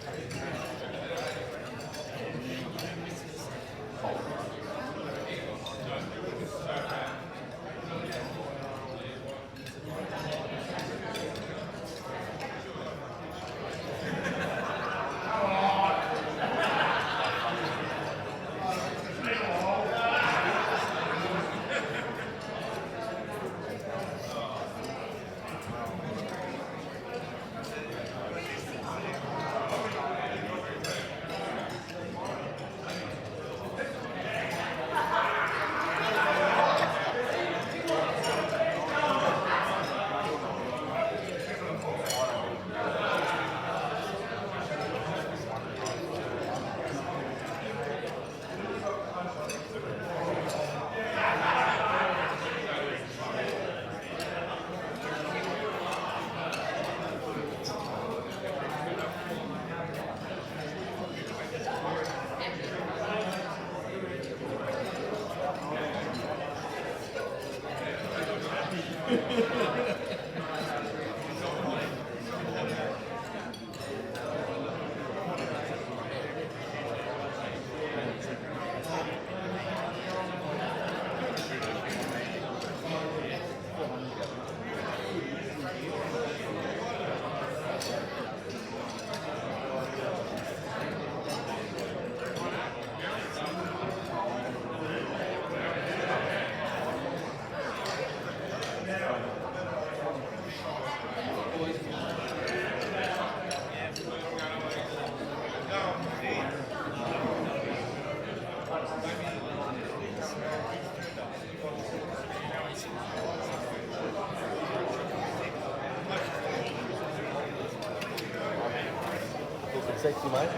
Sexy, mate.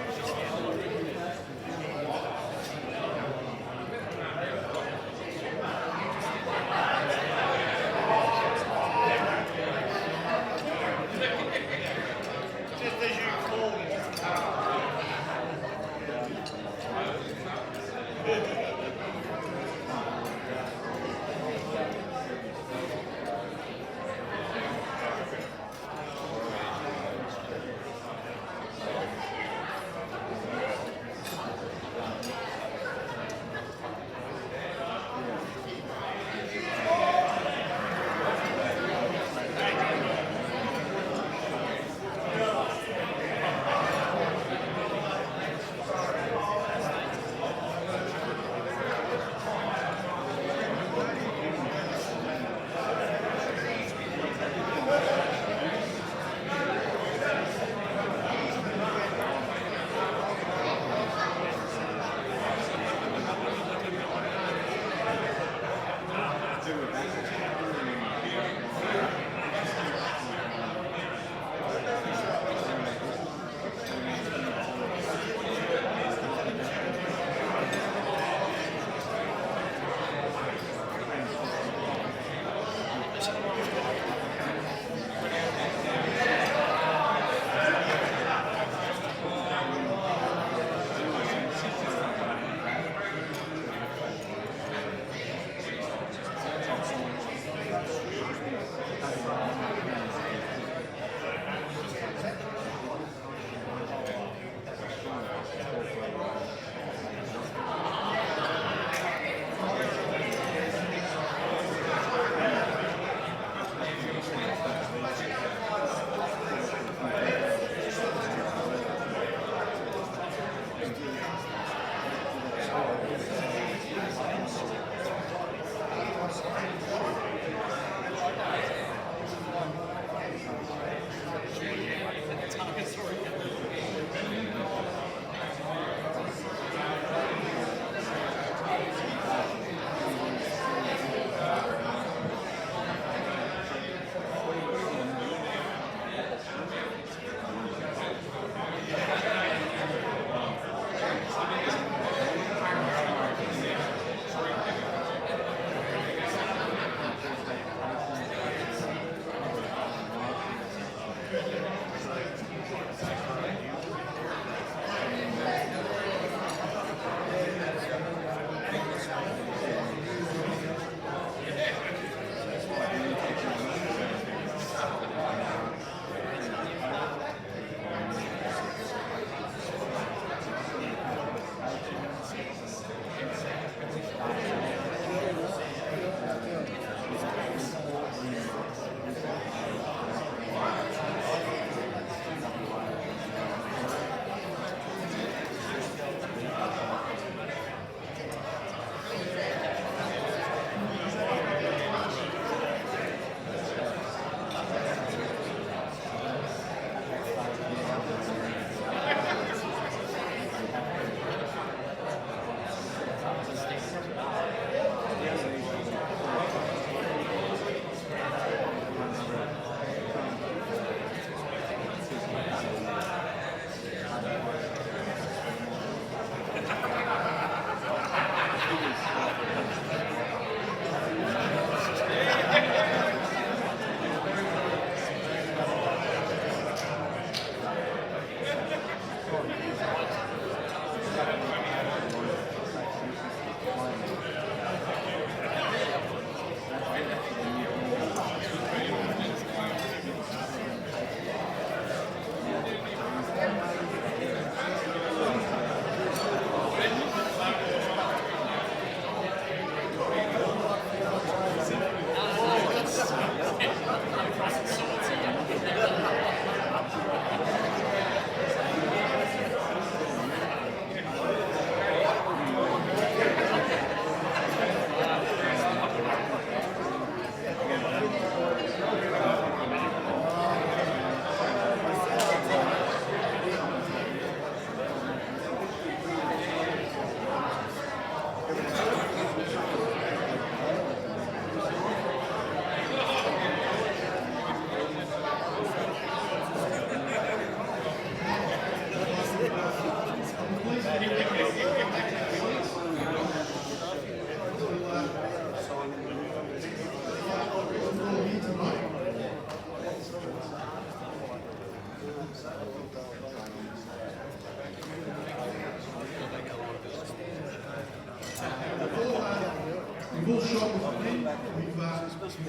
Just as you call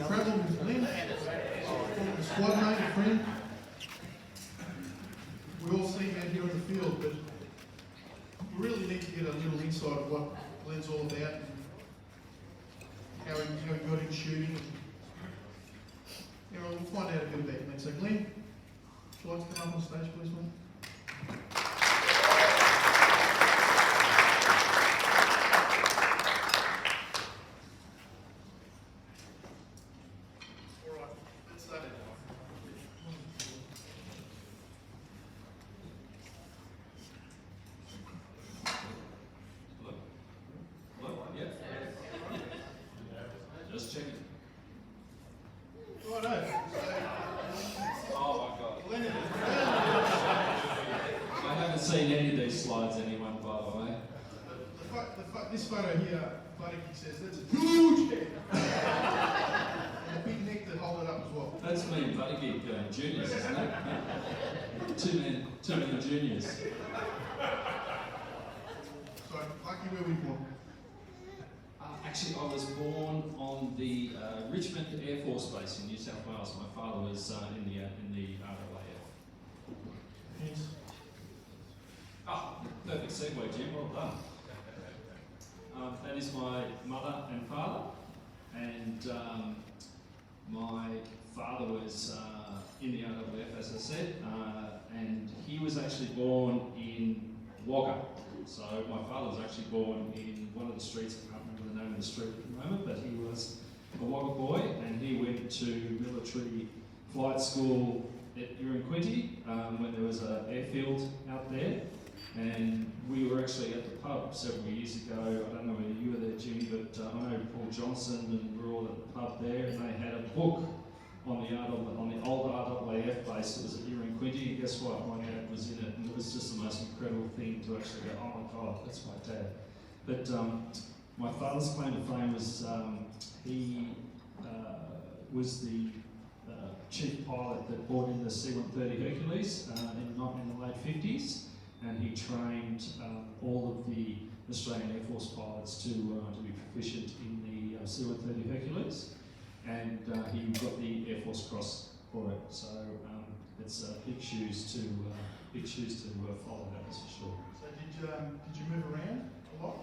travel with Glenn, a squad mate, a friend. We all see him out here on the field, but we really need to get a little insight of what Glenn's all about and how he got in shooting. We'll find out a bit about Glenn. So Glenn, would you like to come up on stage, please, mate? Just checking. Righto. Oh my God. Glenn, I haven't seen any of these slides, anyone, by the way. this photo here, Buddy says that's a huge head. And a big neck to hold it up as well. That's me and Buddy Geek juniors, isn't it? Two million juniors. So, Clarke, where were you born? Actually, I was born on the Richmond Air Force Base in New South Wales. My father was in the RAF. Yes. Ah, perfect segue, Jim. Well done. That is my mother and father, and my father was in the RAF, as I said, and he was actually born in Wagga. So my father was actually born in one of the streets. I can't remember the name of the street at the moment, but he was a Wagga boy, and he went to military flight school at Uranquinty when there was an airfield out there. And we were actually at the pub several years ago. I don't know whether you were there, Jimmy, but I know Paul Johnson, and we were all at the pub there, and they had a book on the old RAF base. It was at Uranquinty, and guess what? My dad was in it, and it was just the most incredible thing to actually go, oh my God, that's my dad. But my father's claim to fame was he was the chief pilot that brought in the C-130 Hercules in the late 50s. And he trained all of the Australian Air Force pilots to be proficient in the C-130 Hercules, and he got the Air Force Cross for it. So it's big shoes to follow. That's for sure. So did you move around a lot?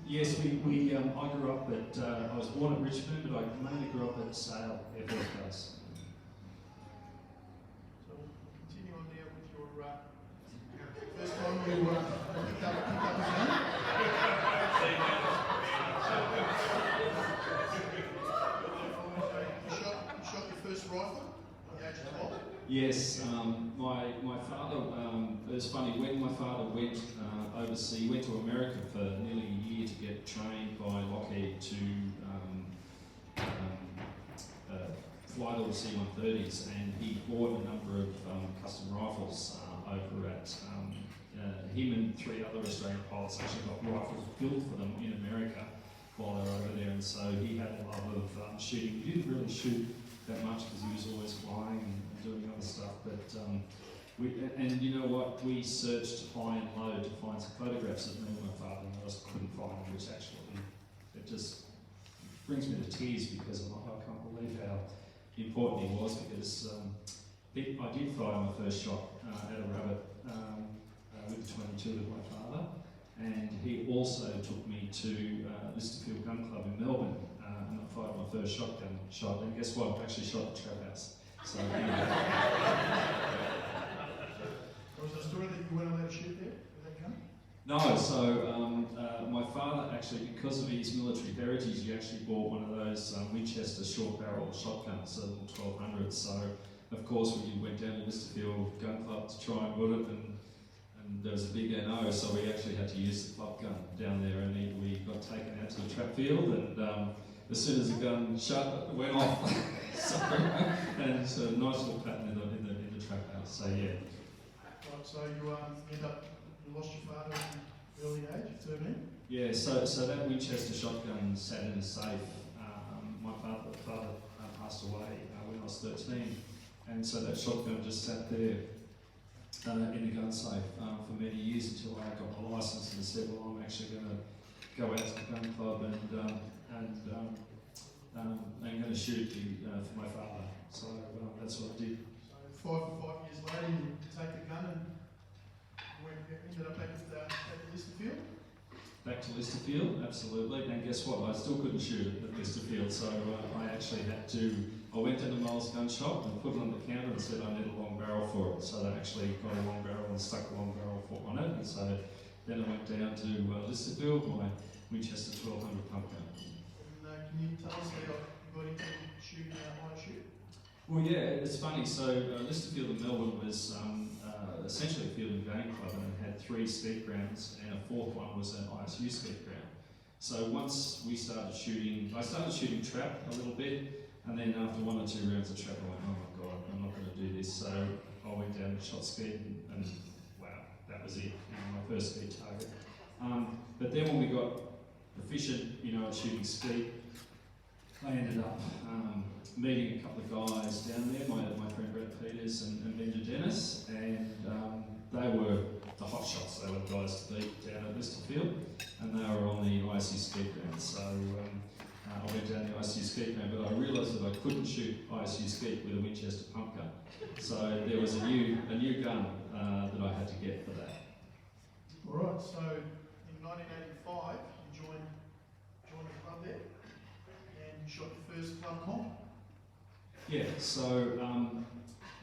Yes, I grew up at. I was born at Richmond, but I mainly grew up at Sale Air Force Base. So we'll continue on now with your. First time you picked up a gun? You shot your first rifle at the age of 12? Yes, my father, it was funny, when my father went overseas, he went to America for nearly a year to get trained by Lockheed to fly all the C-130s, and he bought a number of custom rifles over at him and 3 other Australian pilots actually got rifles built for them in America while they were over there, and so he had a love of shooting. He didn't really shoot that much because he was always flying and doing other stuff, but and you know what, we searched high and low to find some photographs of me and my father, and I just couldn't find them, which actually, it just brings me to tears because I can't believe how important he was, because I did fire my first shot at a rabbit with 22 with my father, and he also took me to Listerfield Gun Club in Melbourne, and I fired my first shotgun shot, and guess what, I actually shot the trap house. So, Was there a story that you weren't allowed to shoot there with that gun? no, so my father actually, because of his military heritage, he actually bought one of those Winchester short barrel shotguns, the little 1200s. So, of course, we went down to Listerfield Gun Club to try and put it, and there was a big NO, so we actually had to use the club gun down there, and we got taken out to the trap field, and as soon as the gun shut, it went off. So, and it's a nice little pattern in the trap house. So yeah. Right, so you lost your father at an early age, 13? Yeah. So that Winchester shotgun sat in a safe. My father passed away when I was 13, and so that shotgun just sat there in the gun safe for many years until I got my license and said, well, I'm actually going to go out to the gun club and going going to shoot for my father. So that's what I did. So 5 years later, you take the gun and ended up back at Listerfield. Back to Listerfield, absolutely. And guess what? I still couldn't shoot it at Listerfield, so I actually had to. I went into Miles gun shop and put it on the counter and said I need a long barrel for it. So they actually got a long barrel and stuck a long barrel on it. And so then I went down to Listerfield, my Winchester 1200 pump gun. And can you tell us how you got into shooting how to shoot? Well, yeah, it's funny. So Listerfield in Melbourne was essentially a field and game club, and it had 3 skeet grounds, and a 4th one was an ISU skeet ground. So once we started shooting, I started shooting trap a little bit, and then after 1 or 2 rounds of trap, I went, oh my god, I'm not going to do this. So I went down and shot skeet, and wow, that was it. My first skeet target. But then when we got proficient, at shooting skeet, I ended up meeting a couple of guys down there, my friend Brett Peters and Benja Dennis, and they were the hot shots. They were the guys to beat down at Listerfield, and they were on the ISU skeet ground. So I went down the ISU skeet ground, but I realised that I couldn't shoot ISU skeet with a Winchester pump gun. So there was a new gun that I had to get for that. All right. So in 1985, you joined the club there, and you shot your first club comp. Yeah, so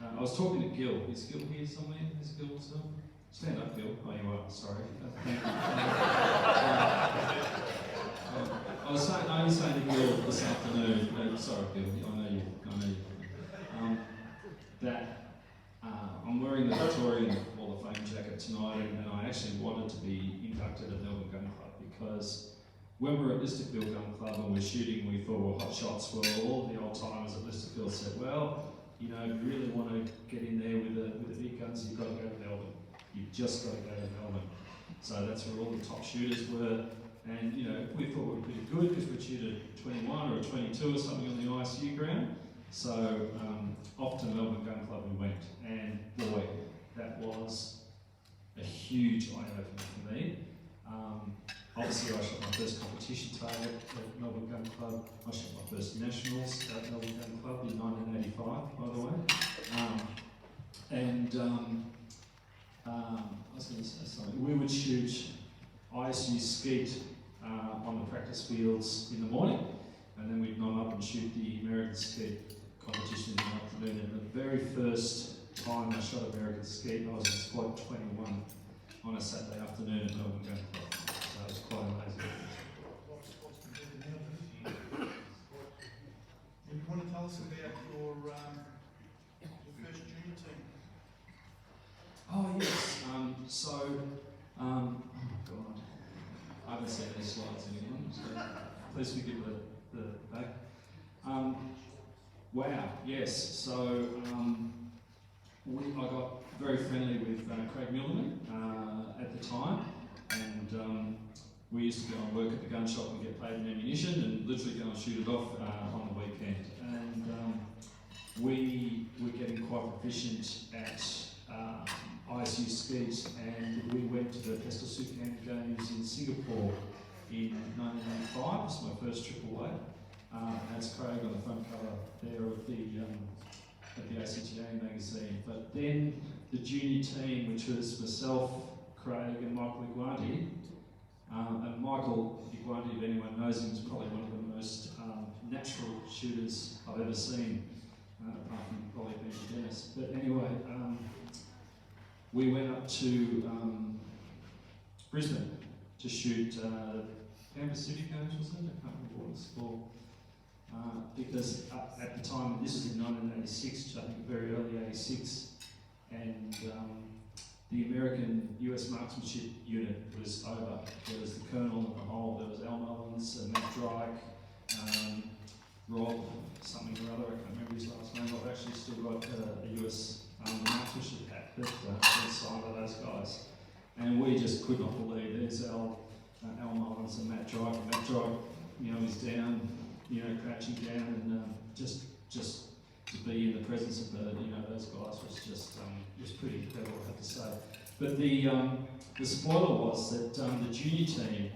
I was talking to Gil. Is Gil here somewhere? Is Gil still? Stand up, Gil. Oh, you are. Sorry. Thank you. I was saying to Gil this afternoon. Sorry, Gil. I know you. That I'm wearing the Victorian Hall of Fame jacket tonight, and I actually wanted to be inducted at Melbourne Gun Club because when we were at Listerfield Gun Club and we're shooting, we thought, well, hot shots. Well, all the old timers at Listerfield said, well, if you really want to get in there with the big guns, you've got to go to Melbourne. You've just got to go to Melbourne. So that's where all the top shooters were. And we thought we were pretty good because we'd shoot a 21 or a 22 or something on the ISU ground. So off to Melbourne Gun Club we went, and boy, that was a huge eye-opener for me. Obviously I shot my first competition target at Melbourne Gun Club. I shot my first nationals at Melbourne Gun Club in 1985, by the way. I was going to say something. We would shoot ISU skeet on the practice fields in the morning, and then we'd knock up and shoot the American skeet competition in the afternoon. And the very first time I shot American skeet, I was in squad 21 on a Saturday afternoon at Melbourne Gun Club. So it was quite amazing. You want to tell us about your first junior team? Oh yes. Oh god, I haven't seen these slides anyone, so please forgive the back. Wow. Yes. So I got very friendly with Craig Milliman at the time, and we used to go and work at the gun shop and get paid in ammunition and literally go and shoot it off on the weekend. And we were getting quite proficient at ISU skeet, and we went to the Pistol Sukan Games in Singapore in 1985. It was my first AAA. That's Craig on the front cover there of the ACTA magazine. But then the junior team, which was myself, Craig and Michael Iguanti, and Michael Iguanti, if anyone knows him, is probably one of the most natural shooters I've ever seen, apart from probably Benji Dennis. But anyway, we went up to Brisbane to shoot Pan Pacific Games, was it? I can't remember what it was for. Because at the time, this was in 1986, I think very early 86, and the American US marksmanship unit was over. There was the colonel and the whole, there was Al Mullins, Matt Drake, Rob, something or other, I can't remember his last name. I've actually still got a US marksmanship hat that was signed by those guys. And we just could not believe, there's Al Mullins and Matt Drake. And Matt Drake, he's down, crouching down, and just to be in the presence of those guys was pretty incredible, I have to say. But the spoiler was that the junior team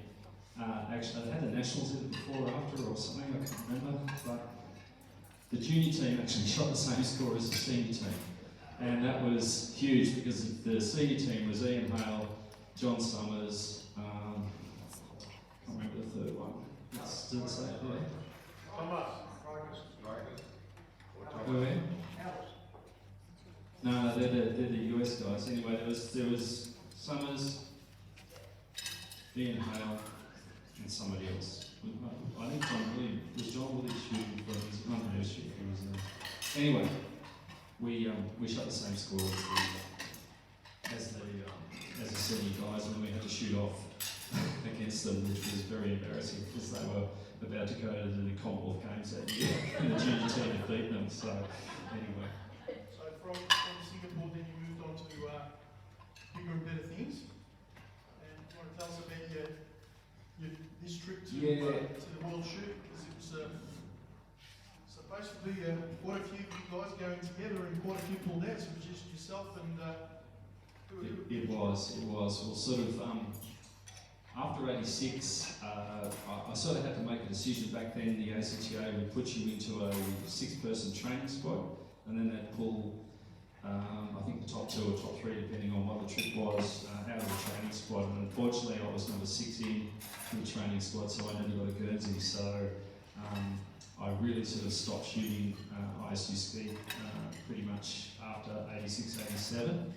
actually had the nationals either before or after or something, I can't remember. But junior team actually shot the same score as the senior team. And that was huge because the senior team was Ian Hale, John Summers, can't remember the third one. Does it say it there? Where? No, they're the US guys. Anyway, there was Summers, Ian Hale, and somebody else. I think John Williams shooting for his unreal shoot. Anyway, we shot the same score as the senior guys, and then we had to shoot off against them, which was very embarrassing because they were about to go to the Commonwealth Games that year, and the junior team had beaten them. So anyway. So from Singapore, then you moved on to bigger and better things. And you want to tell us about this trip to the World Shoot, because it was supposed to be quite a few guys going together and quite a few pulled out. So it was just yourself and It was. Well, sort of after '86, I sort of had to make a decision back then. The ACTA would put you into a 6-person training squad, and then they'd pull, I think the top 2 or top 3, depending on what the trip was, out of the training squad. And unfortunately, I was number 6 in the training squad, so I never got a Guernsey. So I really sort of stopped shooting ISU Skeet pretty much after '86, '87.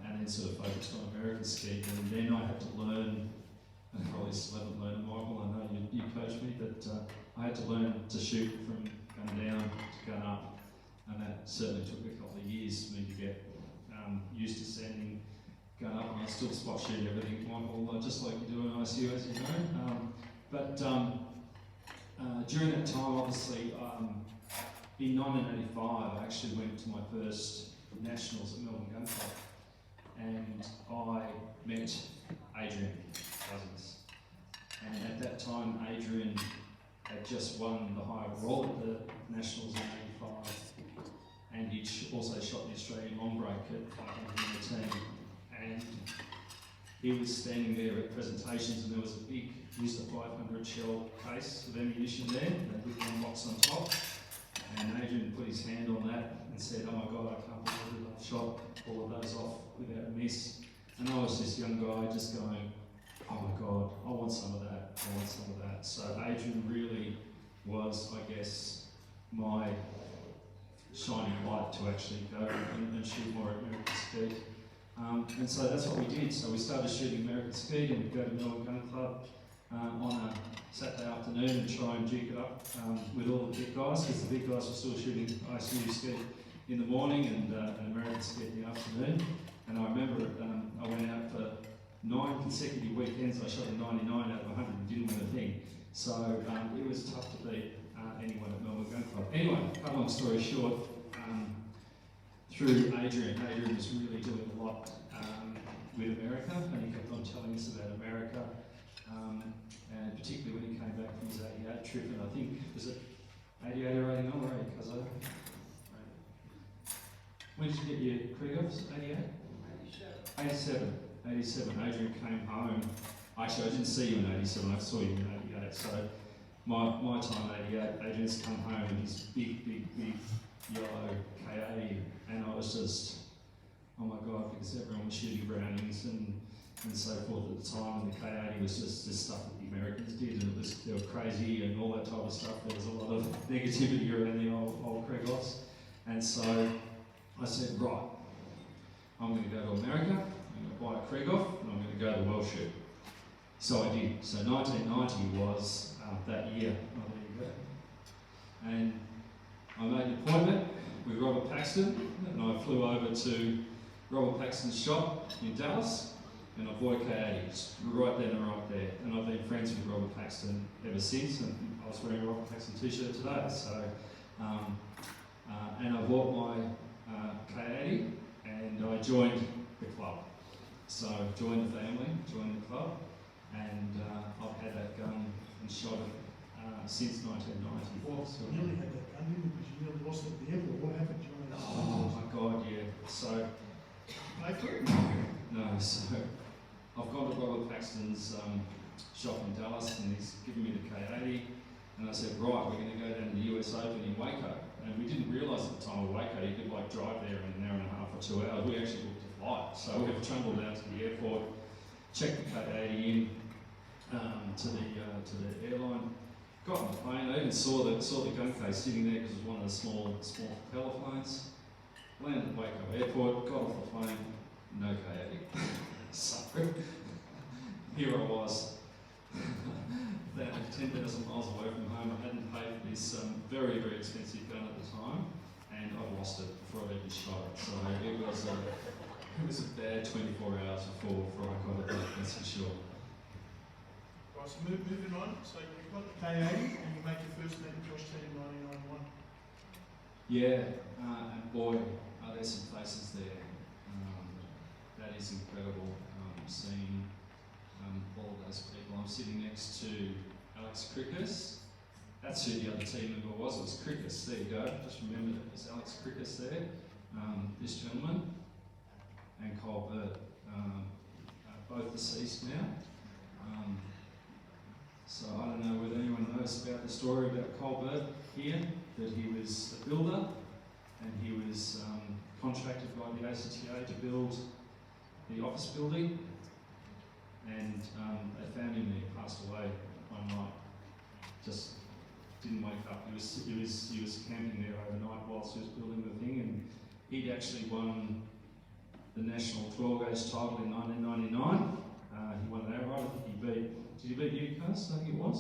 And then sort of focused on American Skeet, and then I had to learn, and I probably still haven't learned, Michael, I know you coached me, but I had to learn to shoot from gun down to gun up, and that certainly took a couple of years for me to get used to sending gun up, and I still spot shoot everything, Michael, just like you do in ISU, as you know. But during that time, obviously, in 1985, I actually went to my first nationals at Melbourne Gun Club, and I met Adrian Cousins. And at that time, Adrian had just won the high roll at the nationals in '85, and he'd also shot the Australian long break at 518. And he was standing there at presentations, and there was a big used a 500 shell case of ammunition there, that big one box on top. And Adrian put his hand on that and said, "Oh my God, I can't believe I've shot all of those off without a miss." And I was this young guy just going, "Oh my God, I want some of that, I want some of that." So Adrian really was, I guess, my shining light to actually go and shoot more at American Skeet. And so that's what we did. So we started shooting American Skeet, and we'd go to Melbourne Gun Club on a Saturday afternoon and try and duke it up with all the big guys, because the big guys were still shooting ISU Skeet in the morning and American Skeet in the afternoon. And I remember I went out for 9 consecutive weekends. I shot a 99 out of 100 and didn't win a thing. So it was tough to beat anyone at Melbourne Gun Club. Anyway, cut a long story short, through Adrian was really doing a lot with America, and he kept on telling us about America. And particularly when he came back from his '88 trip, and I think, was it 88 or 89, right? Because when did you get your Krieghoffs? 88? 87. Adrian came home. Actually, I didn't see you in '87, I saw you in '88. So my time in '88, Adrian's come home in his big yellow K80, and I was just, oh my God, because everyone was shooting Brownings and so forth at the time, and the K80 was just this stuff that the Americans did, and they were crazy and all that type of stuff. There was a lot of negativity around the old Krieghoffs, and so I said, right, I'm going to go to America, I'm going to buy a Krieghoff, and I'm going to go to the World Shoot. So I did. So 1990 was that year. Oh, there you go. And I made an appointment with Robert Paxton, and I flew over to Robert Paxton's shop in Dallas, and I bought a K80 right then and right there. And I've been friends with Robert Paxton ever since, and I was wearing a Robert Paxton t-shirt today. So, and I bought my K80, and I joined the club. So I joined the family, joined the club, and I've had that gun and shot it since 1990. Well, so, you nearly had that gun, didn't you? Because you nearly lost it at the airport. What happened? Do you want to oh my God, yeah. So, pay for it? no, so I've gone to Robert Paxton's shop in Dallas, and he's given me the K80, and I said, right, we're going to go down to the US Open in Waco. we didn't realise at the time of Waco you could like drive there in an hour and a half or 2 hours. We actually booked a flight, so we trundled down to the airport, checked the K80 in to the airline, got on the plane. I even saw the gun case sitting there because it was one of the small propeller planes. Landed at Waco Airport, got off the plane, no K80. So here I was. 10,000 miles away from home. I hadn't paid for this very, very expensive gun at the time, and I lost it before I even shot it. So it was a bad 24 hours before I got it, that's for sure. Right, so moving on. So you've got the K80 and you make your first Macintosh team in 1991. Yeah, and boy, are there some faces there. That is incredible, seeing all of those people. I'm sitting next to Alex Krickus. That's who the other team member was. It was Krickus. There you go. Just remember that it was Alex Krickus there. This gentleman and Cole Bird, both deceased now. So I don't know whether anyone knows about the story about Cole Bird here, that he was a builder and he was contracted by the ACTA to build the office building, and they found him there, he passed away one night. Just didn't wake up. He was camping there overnight whilst he was building the thing, and he'd actually won the national 12-gauge title in 1999. He won that right. I think did he beat you, Cuz? I think it was.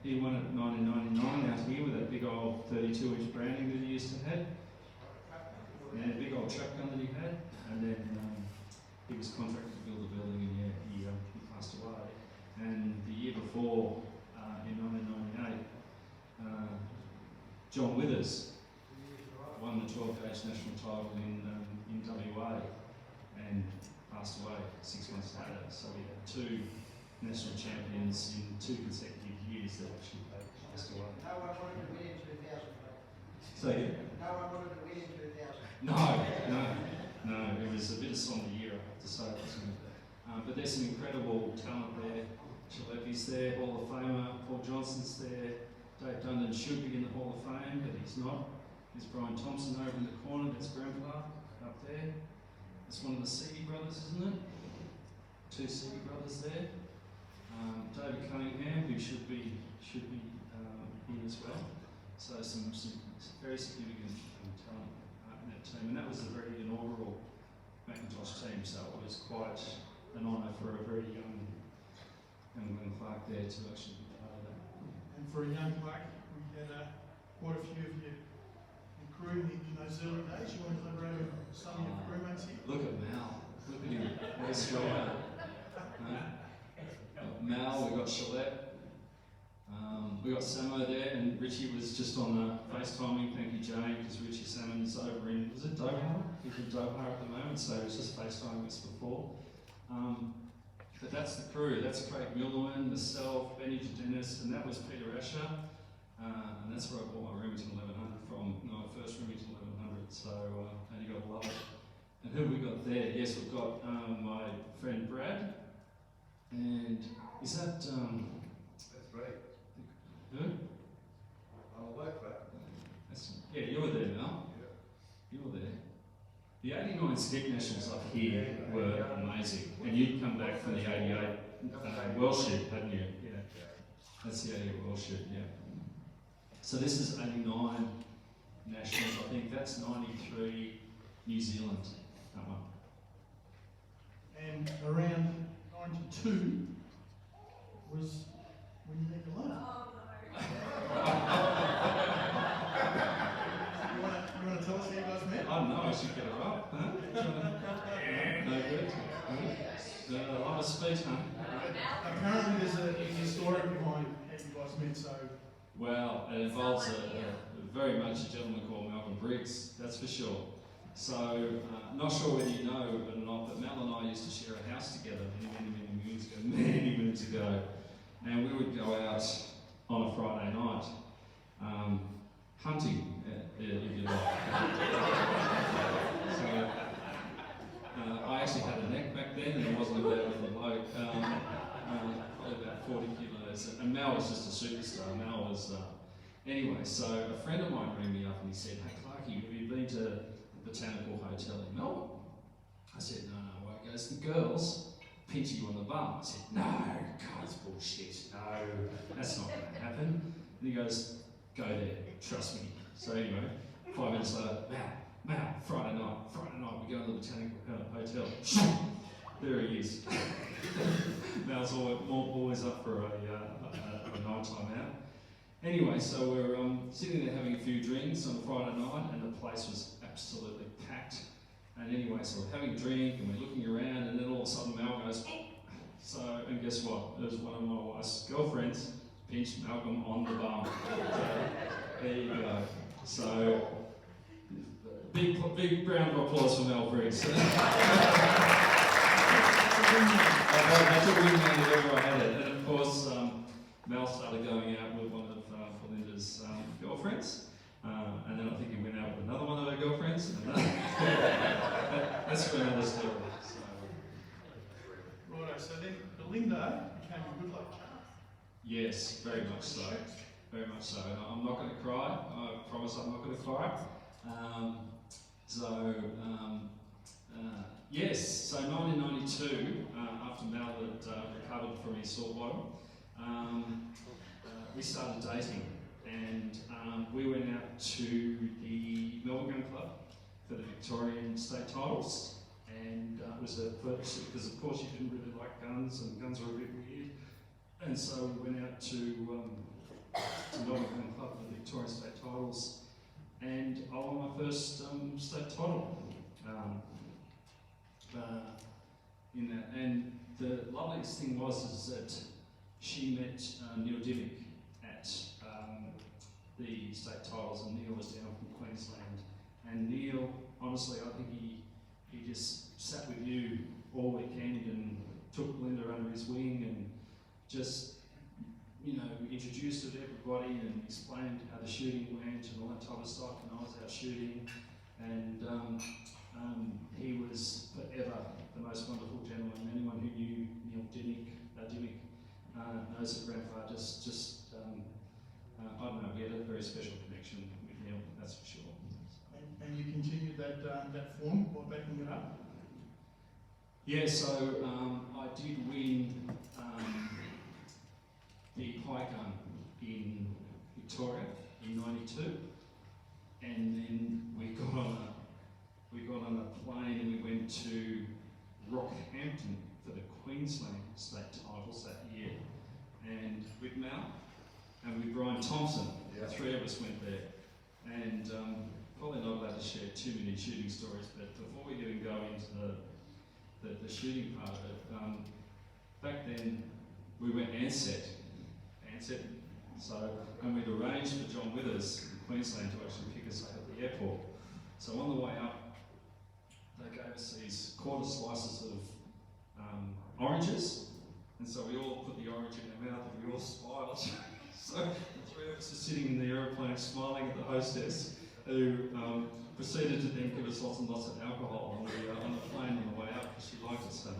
He won it in 1999 out here with that big old 32-inch branding that he used to have. And a big old truck gun that he had. And then he was contracted to build the building, and yeah, he passed away. And the year before, in 1998, John Withers won the 12-gauge national title in WA and passed away 6 months later. So we had two national champions in 2 consecutive years that actually passed away. No one wanted to win in 2000. So yeah. No one wanted to win in 2000. No, it was a bit of somber year, I have to say, wasn't it? But there's some incredible talent there. Shalepi's there, Hall of Famer, Paul Johnson's there, Dave Dundon should be in the Hall of Fame, but he's not. There's Brian Thompson over in the corner, that's Grandpa up there. It's one of the Seedy brothers, isn't it? 2 Seedy brothers there. David Cunningham, who should be in as well. So some very significant talent in that team, and that was the very inaugural Macintosh team. So it was quite an honour for a very young Glenn Clarke there to actually be part of that. And for a young Clarke, we had quite a few of your crew in those early days. You want to collaborate with some of your crewmates here? Look at Mal. Look at him. Where's Shalette? Mal, we got Shalette. We got Samo there, and Richie was just on the FaceTiming. Thank you, Jane, because Richie Salmon's over in, was it Doha? He's in Doha at the moment, so he was just FaceTiming us before. But that's the crew. That's Craig Millerman, myself, Benny Dennis, and that was Peter Asher. And that's where I bought my Remington 1100 from, my first Remington 1100, so and you got to love it. And who have we got there? Yes, we've got my friend Brad, and is that... That's right. Who? I'll work for it. Yeah, you were there, Mel. Yeah. You were there. The 89 Skeet Nationals up here were amazing, and you'd come back from the 88 World Shoot, hadn't you? Yeah. That's the 88 World Shoot, yeah. So this is 89 Nationals, I think that's 93 New Zealand, that one. And around 92 was when you met your love. You want to tell us how you guys met? I don't know, I should get her up, huh? No good? I'm a speech, huh? Apparently there's a story behind how you guys met, so... Well, it involves very much a gentleman called Malcolm Briggs, that's for sure. So, not sure whether you know it or not, but Mel and I used to share a house together many moons ago. And we would go out on a Friday night, hunting, if you like. So, I actually had a neck back then, and I wasn't a bad little bloke. Probably about 40 kilos. And Mel was just a superstar. Mel was, anyway, so a friend of mine rang me up and he said, "Hey Clarke, have you been to the Botanical Hotel in Melbourne?" I said, "No, no." He goes, "The girls pinch you on the bum." I said, "No, God, it's bullshit. No, that's not going to happen." And he goes, "Go there, trust me." So anyway, 5 minutes later, Mal, Friday night, we go to the Botanical Hotel. There he is. Mal's always up for a nighttime out. Anyway, so we're sitting there having a few drinks on a Friday night, and the place was absolutely packed. And anyway, so we're having a drink and we're looking around, and then all of a sudden Mal goes, "Oh!" So, and guess what? It was one of my wife's girlfriends pinched Malcolm on the bum. So, there you go. So, big round of applause for Mel Briggs. I took wingman if ever I had it. And of course, Mel started going out with one of Belinda's girlfriends. And then I think he went out with another one of her girlfriends. And that's for another story. So. Righto, so then Belinda became a good luck charm. Yes, very much so. Very much so. And I'm not going to cry. I promise I'm not going to cry. Yes, so 1992, after Mal had recovered from his sore bottom, we started dating, and we went out to the Melbourne Gun Club for the Victorian state titles, and it was a first, because of course you didn't really like guns, and guns were a bit weird, and so we went out to Melbourne Gun Club for the Victorian state titles, and I won my first state title. In that, and the loveliest thing was that she met Neil Dimmick at the state titles, and Neil was down from Queensland. And Neil, honestly, I think he just sat with you all weekend and took Belinda under his wing and just, introduced her to everybody and explained how the shooting went and all that type of stuff. And I was out shooting, and he was forever the most wonderful gentleman. Anyone who knew Neil Dimmick knows that Grandpa I don't know, we had a very special connection with Neil, that's for sure. And you continued that form by backing it up? Yeah, so I did win the high gun in Victoria in '92, and then we got on a plane and we went to Rockhampton for the Queensland state titles that year, and with Mal and with Brian Thompson, the three of us went there, and probably not allowed to share too many shooting stories, but before we even go into the shooting part of it, back then we went Ansett, and we'd arranged for John Withers in Queensland to actually pick us up at the airport. So on the way up, they gave us these quarter slices of oranges, and so we all put the orange in our mouth and we all smiled. So the three of us are sitting in the aeroplane smiling at the hostess, who proceeded to then give us lots and lots of alcohol on the plane on the way up because she liked it so much.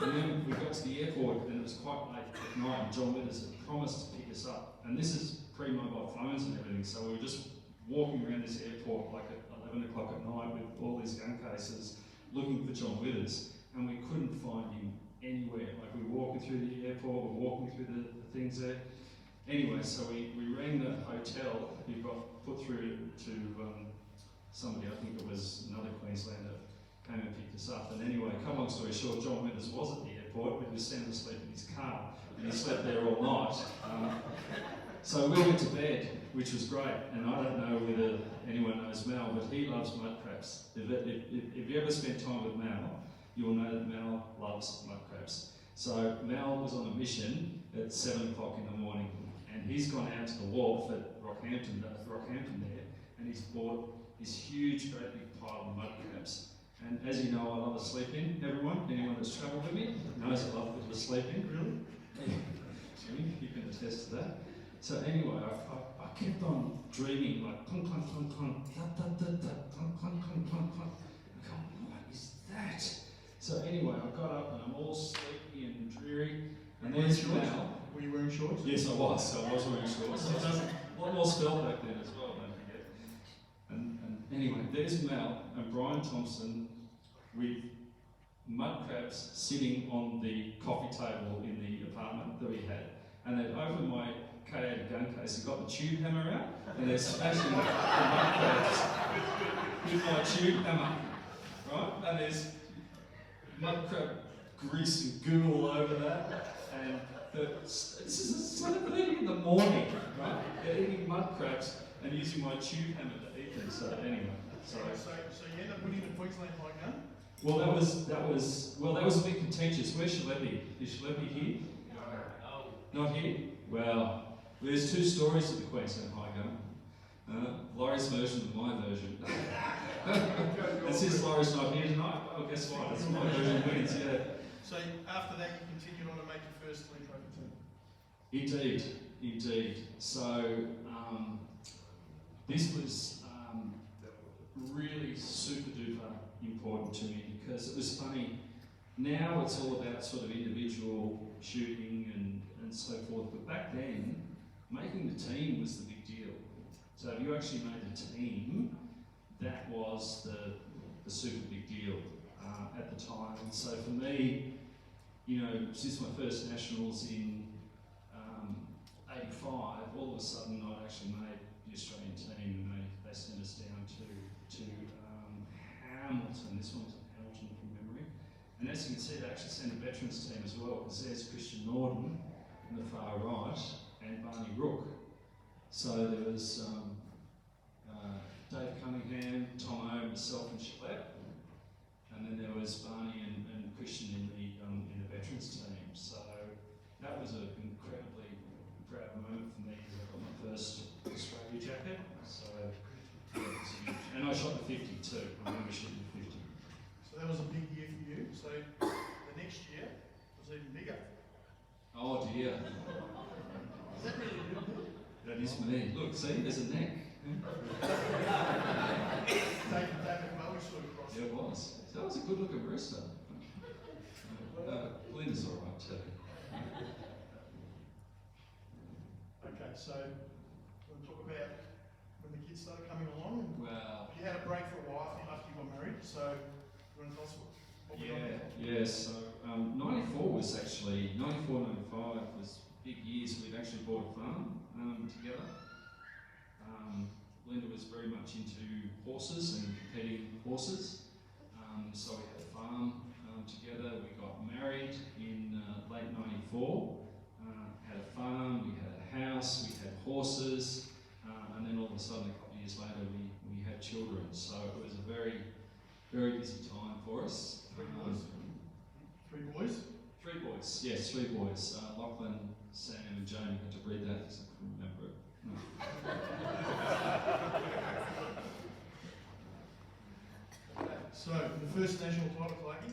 And then we got to the airport and it was quite late at night, and John Withers had promised to pick us up. And this is pre-mobile phones and everything, so we were just walking around this airport like at 11 o'clock at night with all these gun cases looking for John Withers, and we couldn't find him anywhere. Like we were walking through the airport, we were walking through the things there. Anyway, so we rang the hotel, who got put through to somebody, I think it was another Queenslander, came and picked us up. And anyway, cut long story short, John Withers was at the airport, but he was sound asleep in his car, and he slept there all night. So we went to bed, which was great, and I don't know whether anyone knows Mal, but he loves mud crabs. If you ever spend time with Mal, you'll know that Mal loves mud crabs. So Mal was on a mission at 7 o'clock in the morning, and he's gone out to the wharf at Rockhampton there, and he's bought this huge, great big pile of mud crabs. And as you know, I love to sleep in. Anyone that's travelled with me knows I love people to sleep in, really. Jimmy, you can attest to that. So anyway, I kept on dreaming, like clunk, clunk, clunk, clunk, da, da, da, da, clunk, clunk, clunk, clunk, clunk. I go, what is that? So anyway, I got up and I'm all sleepy and dreary, and there's Mal. Were you wearing shorts? Yes, I was. I was wearing shorts. It doesn't. A lot more spell back then as well, don't forget. And anyway, there's Mel and Brian Thompson with mud crabs sitting on the coffee table in the apartment that we had. And they'd opened my K80 gun case and got the tube hammer out, and they're smashing the mud crabs with my tube hammer, right? And there's mud crab grease and goo all over that. And this is 7:30 in the morning, right? They're eating mud crabs and using my tube hammer to eat them. So anyway, So you end up winning the Queensland high gun? well, that was a bit contentious. Where's Shalebi? Is Shalebi here? Not here? Well, there's two stories of the Queensland high gun. Laurie's version and my version. And since Laurie's not here tonight, well, guess what? It's my version wins, yeah. So after that, you continued on to make your first league trophy team? Indeed. So this was really super duper important to me because it was funny. Now it's all about sort of individual shooting and so forth, but back then, making the team was the big deal. So if you actually made the team, that was the super big deal at the time. And so for me, you know, since my first nationals in 85, all of a sudden I'd actually made the Australian team, and they sent us down to Hamilton. This one was in Hamilton from memory. And as you can see, they actually sent a veterans team as well, because there's Christian Norden in the far right and Barney Rook. So there was Dave Cunningham, Tom O, myself and Shalebi. And then there was Barney and Christian in the veterans team. So that was an incredibly proud moment for me because I got my first Australia jacket. So that was huge. And I shot the 50 too. I remember shooting the 50. So that was a big year for you. So the next year was even bigger. Oh dear. Is that really good? That is me. Look, see, there's a neck. David Bowie sort of crossed. Yeah, it was. That was a good looking rooster. Belinda's alright too. Okay, so we'll talk about when the kids started coming along. Well, You had a break for a while after you got married, so you want to tell us what we yeah. So 94 was actually, 94, 95 was big years. We'd actually bought a farm together. Linda was very much into horses and competing horses. So we had a farm together. We got married in late 94, had a farm, we had a house, we had horses, and then all of a sudden, a couple of years later, we had children. So it was a very, very busy time for us. Three boys? Three boys, yes, three boys. Lachlan, Sam and Jamie. Had to read that because I couldn't remember it. Okay, so the first national title, Clarke,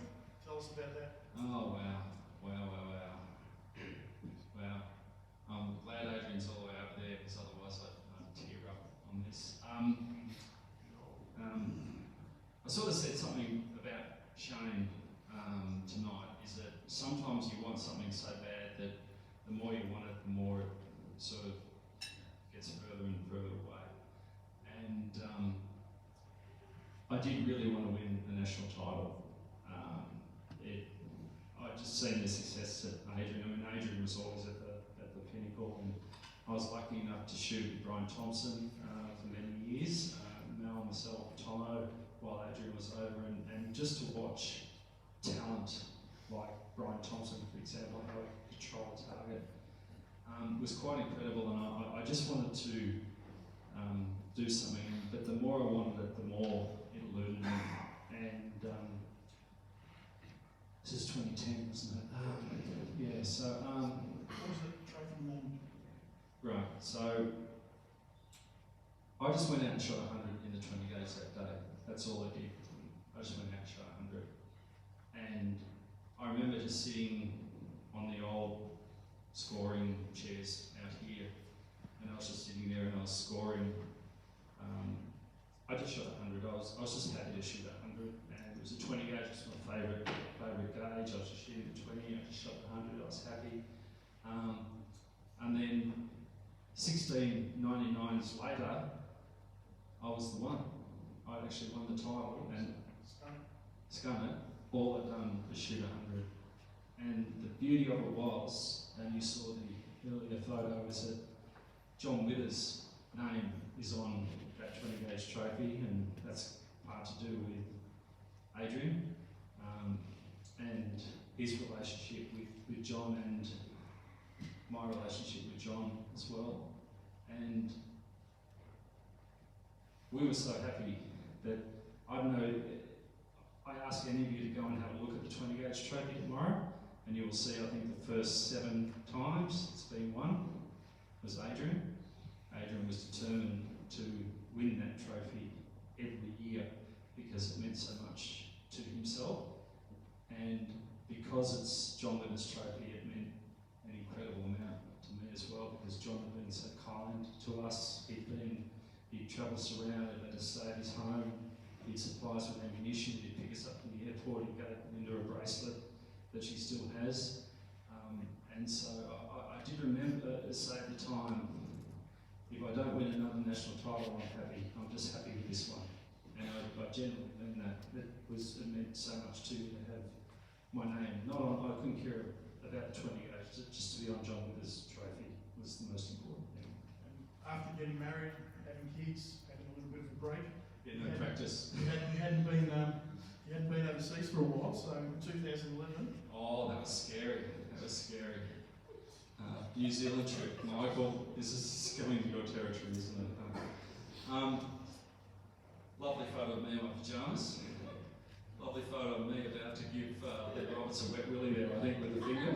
tell us about that. Oh, wow. I'm glad Adrian's all the way over there because otherwise I'd tear up on this. I sort of said something about Shane tonight, is that sometimes you want something so bad that the more you want it, the more it sort of gets further and further away. And I did really want to win the national title. I just seen the success at Adrian. I mean, Adrian was always at the pinnacle, and I was lucky enough to shoot with Brian Thompson for many years. Mel, myself, Tomo, while Adrian was over, and just to watch talent like Brian Thompson, for example, how he controlled a target was quite incredible, and I just wanted to do something. But the more I wanted it, the more it eluded me. And this is 2010, wasn't it? Yeah. So What was the trophy named? right. So I just went out and shot 100 in the 20 gauge that day. That's all I did. I just went out and shot 100. And I remember just sitting on the old scoring chairs out here, and I was just sitting there and I was scoring. I just shot 100. I was just happy to shoot 100, and it was a 20 gauge. It's my favourite gauge. I was just shooting the 20. I just shot 100. I was happy. 1699s later, I was the one. I'd actually won the title and Scunner, all I'd done was shoot 100. And the beauty of it was, and you saw the earlier photo, is that John Withers' name is on that 20 gauge trophy, and that's part to do with Adrian and his relationship with John and my relationship with John as well. And we were so happy that, I don't know, I ask any of you to go and have a look at the 20 gauge trophy tomorrow, and you will see, I think the first 7 times it's been won was Adrian. Adrian was determined to win that trophy every year because it meant so much to himself. And because it's John Lennox trophy, it meant an incredible amount to me as well, because John had been so kind to us. He'd travel us around and let us stay at his home. He'd supply us with ammunition. He'd pick us up from the airport. He'd get Linda a bracelet that she still has. And so I did remember to say at the time, if I don't win another national title, I'm happy. I'm just happy with this one. And I genuinely mean that. It meant so much to you to have my name. I couldn't care about the 20 gauge, just to be on John Withers' trophy was the most important thing. And after getting married, having kids, having a little bit of a break. Yeah, no practice. You hadn't been overseas for a while, so in 2011. Oh, that was scary. That was scary. New Zealand trip. Michael, this is going to your territory, isn't it? Lovely photo of me in my pyjamas. Lovely photo of me about to give Lee Roberts a wet willy there, I think, with the finger.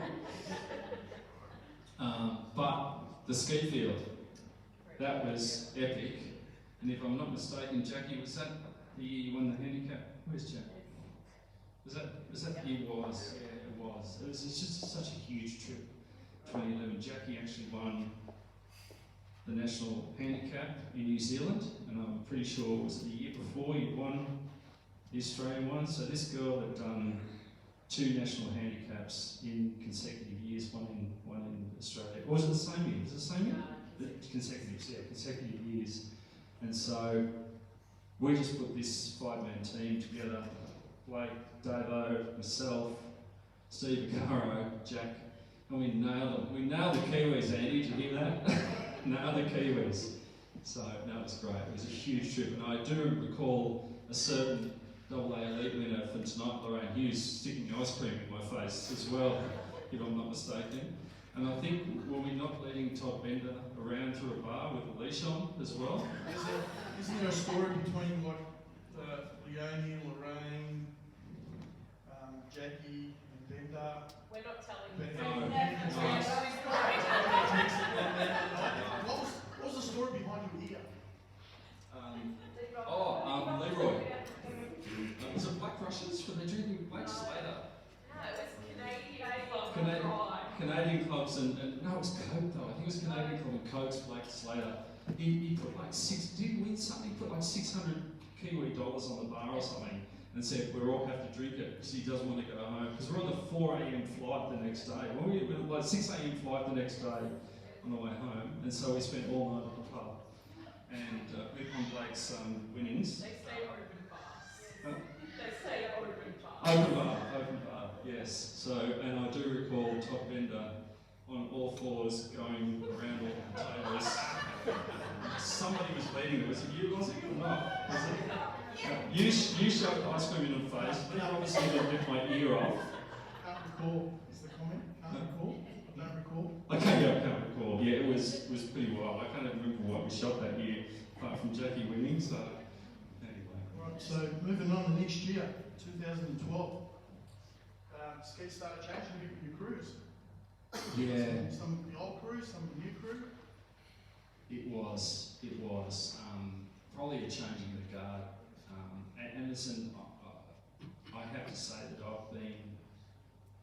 But the Skeet field, that was epic. And if I'm not mistaken, Jackie, was that the year you won the handicap? Where's Jack? Was that it was? Yeah, it was. It's just such a huge trip. 2011. Jackie actually won the national handicap in New Zealand, and I'm pretty sure it was the year before you won the Australian one. So this girl had done 2 national handicaps in consecutive years, one in Australia. Or was it the same year? Was it the same year? Consecutive years. And so we just put this 5-man team together. Blake, Davo, myself, Steve Acaro, Jack, and we nailed it. We nailed the Kiwis, Andy, did you hear that? Nailed the Kiwis. So that was great. It was a huge trip. And I do recall a certain AA elite winner from tonight, Lorraine Hughes, sticking ice cream in my face as well, if I'm not mistaken. And I think, were we not leading Todd Bender around through a bar with a leash on as well? Isn't there a story between Leonie, Lorraine, Jackie, and Bender? We're not telling you. What was the story behind your ear? Leroy. Was it Black Russians? Were they drinking Black Slater? No, it was Canadian clubs and no, it was Coke though. I think it was Canadian club and Coke's Black Slater. He put like did win something? He put like 600 Kiwi dollars on the bar or something, and said we all have to drink it because he doesn't want to go home. Because we're on the 4 a.m. flight the next day. Well, we were like 6 a.m. flight the next day on the way home, and so we spent all night at the pub. And on Blake's winnings. They say open bar. They say open bar. Open bar, yes. So, and I do recall Todd Bender on all fours going around all the tables. Somebody was leading it. Was it you, was it, or not? Was it? You shoved ice cream in my face. Then obviously I ripped my ear off. Can't recall, is the comment? Can't recall? I don't recall. I can't recall. Yeah, it was pretty wild. I can't even remember what we shot that year, apart from Jackie winning, so anyway. Right, so moving on to next year, 2012. Skeet started changing a bit with your crews. Yeah. Some of the old crew, some of the new crew. It was probably a changing of the guard. And listen, I have to say that I've been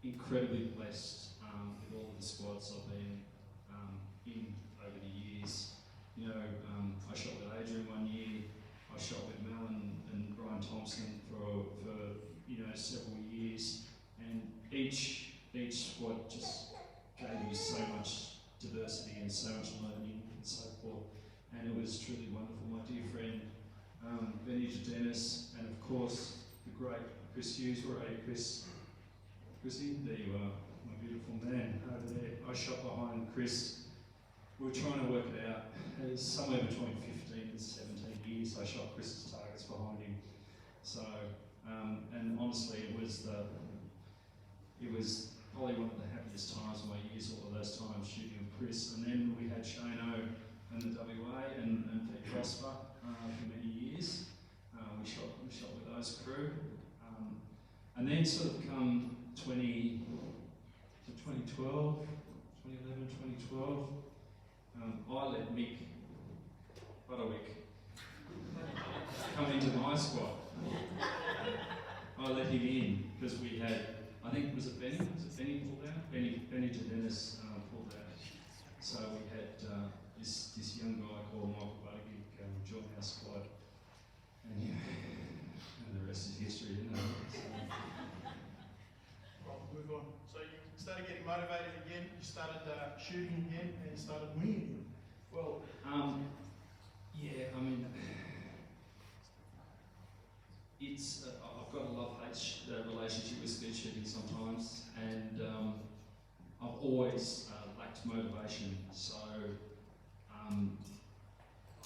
incredibly blessed with all of the squads I've been in over the years. You know, I shot with Adrian one year, I shot with Mel and Brian Thompson for several years, and each squad just gave you so much diversity and so much learning and so Dennis, and of course the great Chris Hughes. Where are you, Chris? Chrissy, there you are, my beautiful man over there. I shot behind Chris. We were trying to work it out. It was somewhere between 15 and 17 years I shot Chris's targets behind him. So, and honestly, it was probably one of the happiest times of my years, all of those times shooting with Chris. And then we had Shano and the WA and Pete Prosper for many years. We shot with those crew. And then sort of come 2011, 2012, I let Mick Butterwick come into my squad. I let him in because we had, I think, was it Benny? Was it Benny pulled out? Benny Dennis pulled out. So we had this young guy called Michael Butterwick join our squad. And yeah, and the rest is history, isn't it? So, Right, we'll move on. So you started getting motivated again, you started shooting again, and you started winning again. well, yeah, I mean, it's I've got a love-hate relationship with skeet shooting sometimes, and I've always lacked motivation. So I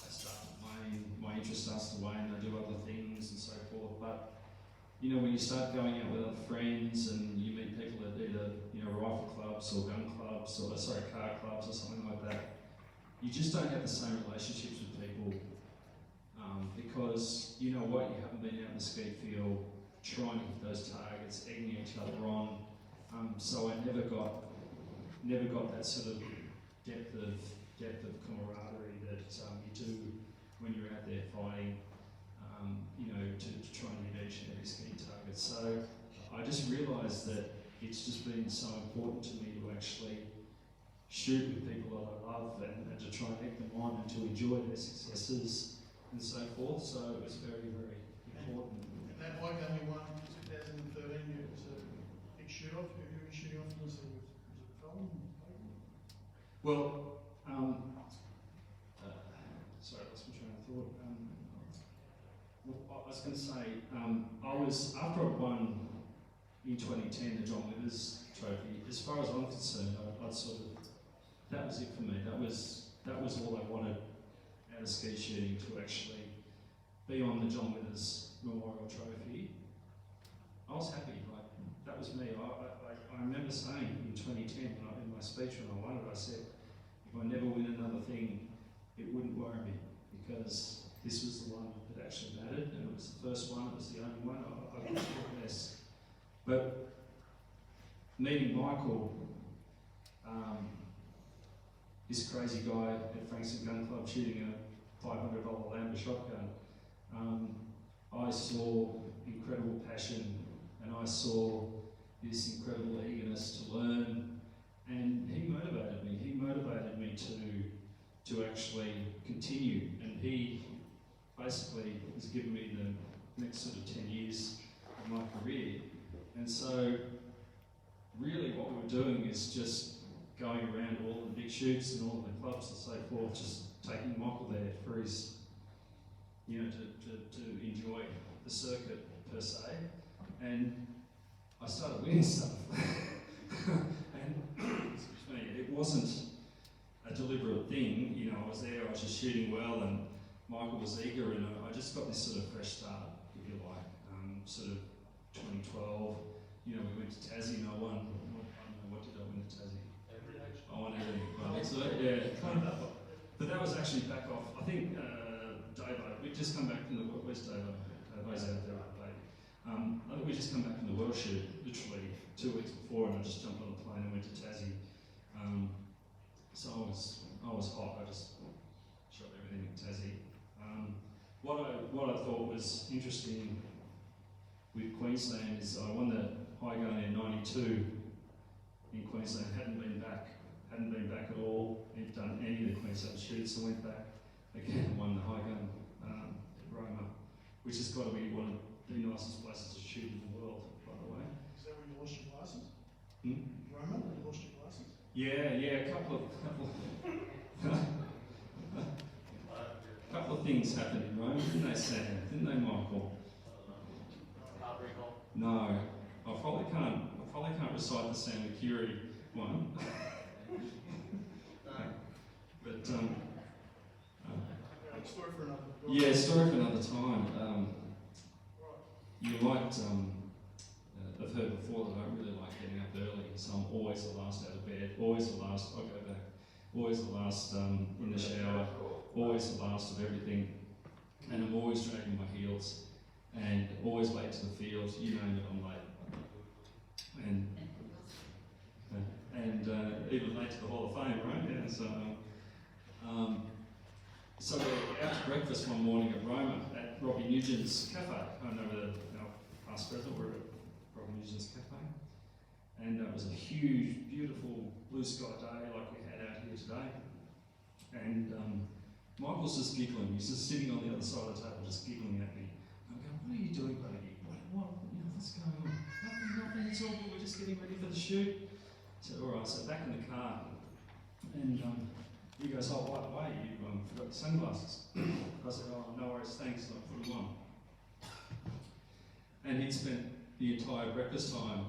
start to wane, my interest starts to wane. I do other things and so forth. But you know, when you start going out with other friends and you meet people at either rifle clubs or gun clubs or car clubs or something like that, you just don't have the same relationships with people. Because you know what, you haven't been out in the skeet field trying to hit those targets, egging each other on. So I never got that sort of depth of camaraderie that you do when you're out there fighting. To try and hit each and every skeet target. So I just realised that it's just been so important to me to actually shoot with people that I love and to try and egg them on and to enjoy their successes and so forth. So it was very, very important. And that hike only won 2013, it was a big shoot-off. Who were you shooting off? Was it Colin? Well, sorry, I lost my train of thought. I was going to say, after I won in 2010 the John Withers Trophy, as far as I'm concerned, I'd sort of, that was it for me. That was all I wanted out of skeet shooting, to actually be on the John Withers Memorial Trophy. I was happy, like, that was me. I remember saying in 2010, in my speech when I won it, I said, if I never win another thing, it wouldn't worry me, because this was the one that actually mattered, and it was the first one, it was the only one. I couldn't care less. But meeting Michael, this crazy guy at Frankston Gun Club shooting a $500 Lambda shotgun, I saw incredible passion, and I saw this incredible eagerness to learn, and he motivated me. He motivated me to actually continue, and he basically has given me the next sort of 10 years of my career. And so really what we were doing is just going around all the big shoots and all of the clubs and so forth, just taking Michael there for his, to enjoy the circuit per se. And I started winning stuff. And excuse me, it wasn't a deliberate thing. I was there, I was just shooting well, and Michael was eager, and I just got this sort of fresh start, if you like. Sort of 2012, we went to Tassie and I won. I don't know, what did I win at Tassie? I won everything. Right. So yeah, but that was actually back off. I think Davo, we'd just come back from the, where's Davo? Davo's out there, I think we just come back from the World Shoot literally 2 weeks before, and I just jumped on a plane and went to Tassie. So I was hot. I just shot everything in Tassie. What I thought was interesting with Queensland is I won the high gun in '92 in Queensland. Hadn't been back at all. Hadn't done any of the Queensland shoots. I went back again and won the high gun at Roma, which has got to be one of the nicest places to shoot in the world, by the way. Is that where you lost your glasses? Hmm? Roma, where you lost your glasses? Yeah, a couple of of things happened in Rome, didn't they, Sam? Didn't they, Michael? No, I probably can't recite the Sam Curie one. But story for another. yeah, story for another time. You might have heard before that I don't really like getting up early, so I'm always the last out of bed, always the last. I'll go back. Always the last in the shower, always the last of everything, and I'm always dragging my heels, and always late to the field. You name it, I'm late, and even late to the Hall of Fame, right? Yeah. So we're out to breakfast one morning at Roma at Robbie Nugent's cafe. I don't know whether our past president were at Robbie Nugent's cafe, and it was a huge, beautiful blue sky day like we had out here today. And Michael's just giggling. He's just sitting on the other side of the table, just giggling at me. I'm going, "What are you doing, baby? What's going on?" Nothing. It's all good. We're just getting ready for the shoot. I said, "All right." So back in the car, and he goes, "Oh, by the way, you forgot your sunglasses." I said, "Oh, no worries, thanks." And I put them on. And he'd spent the entire breakfast time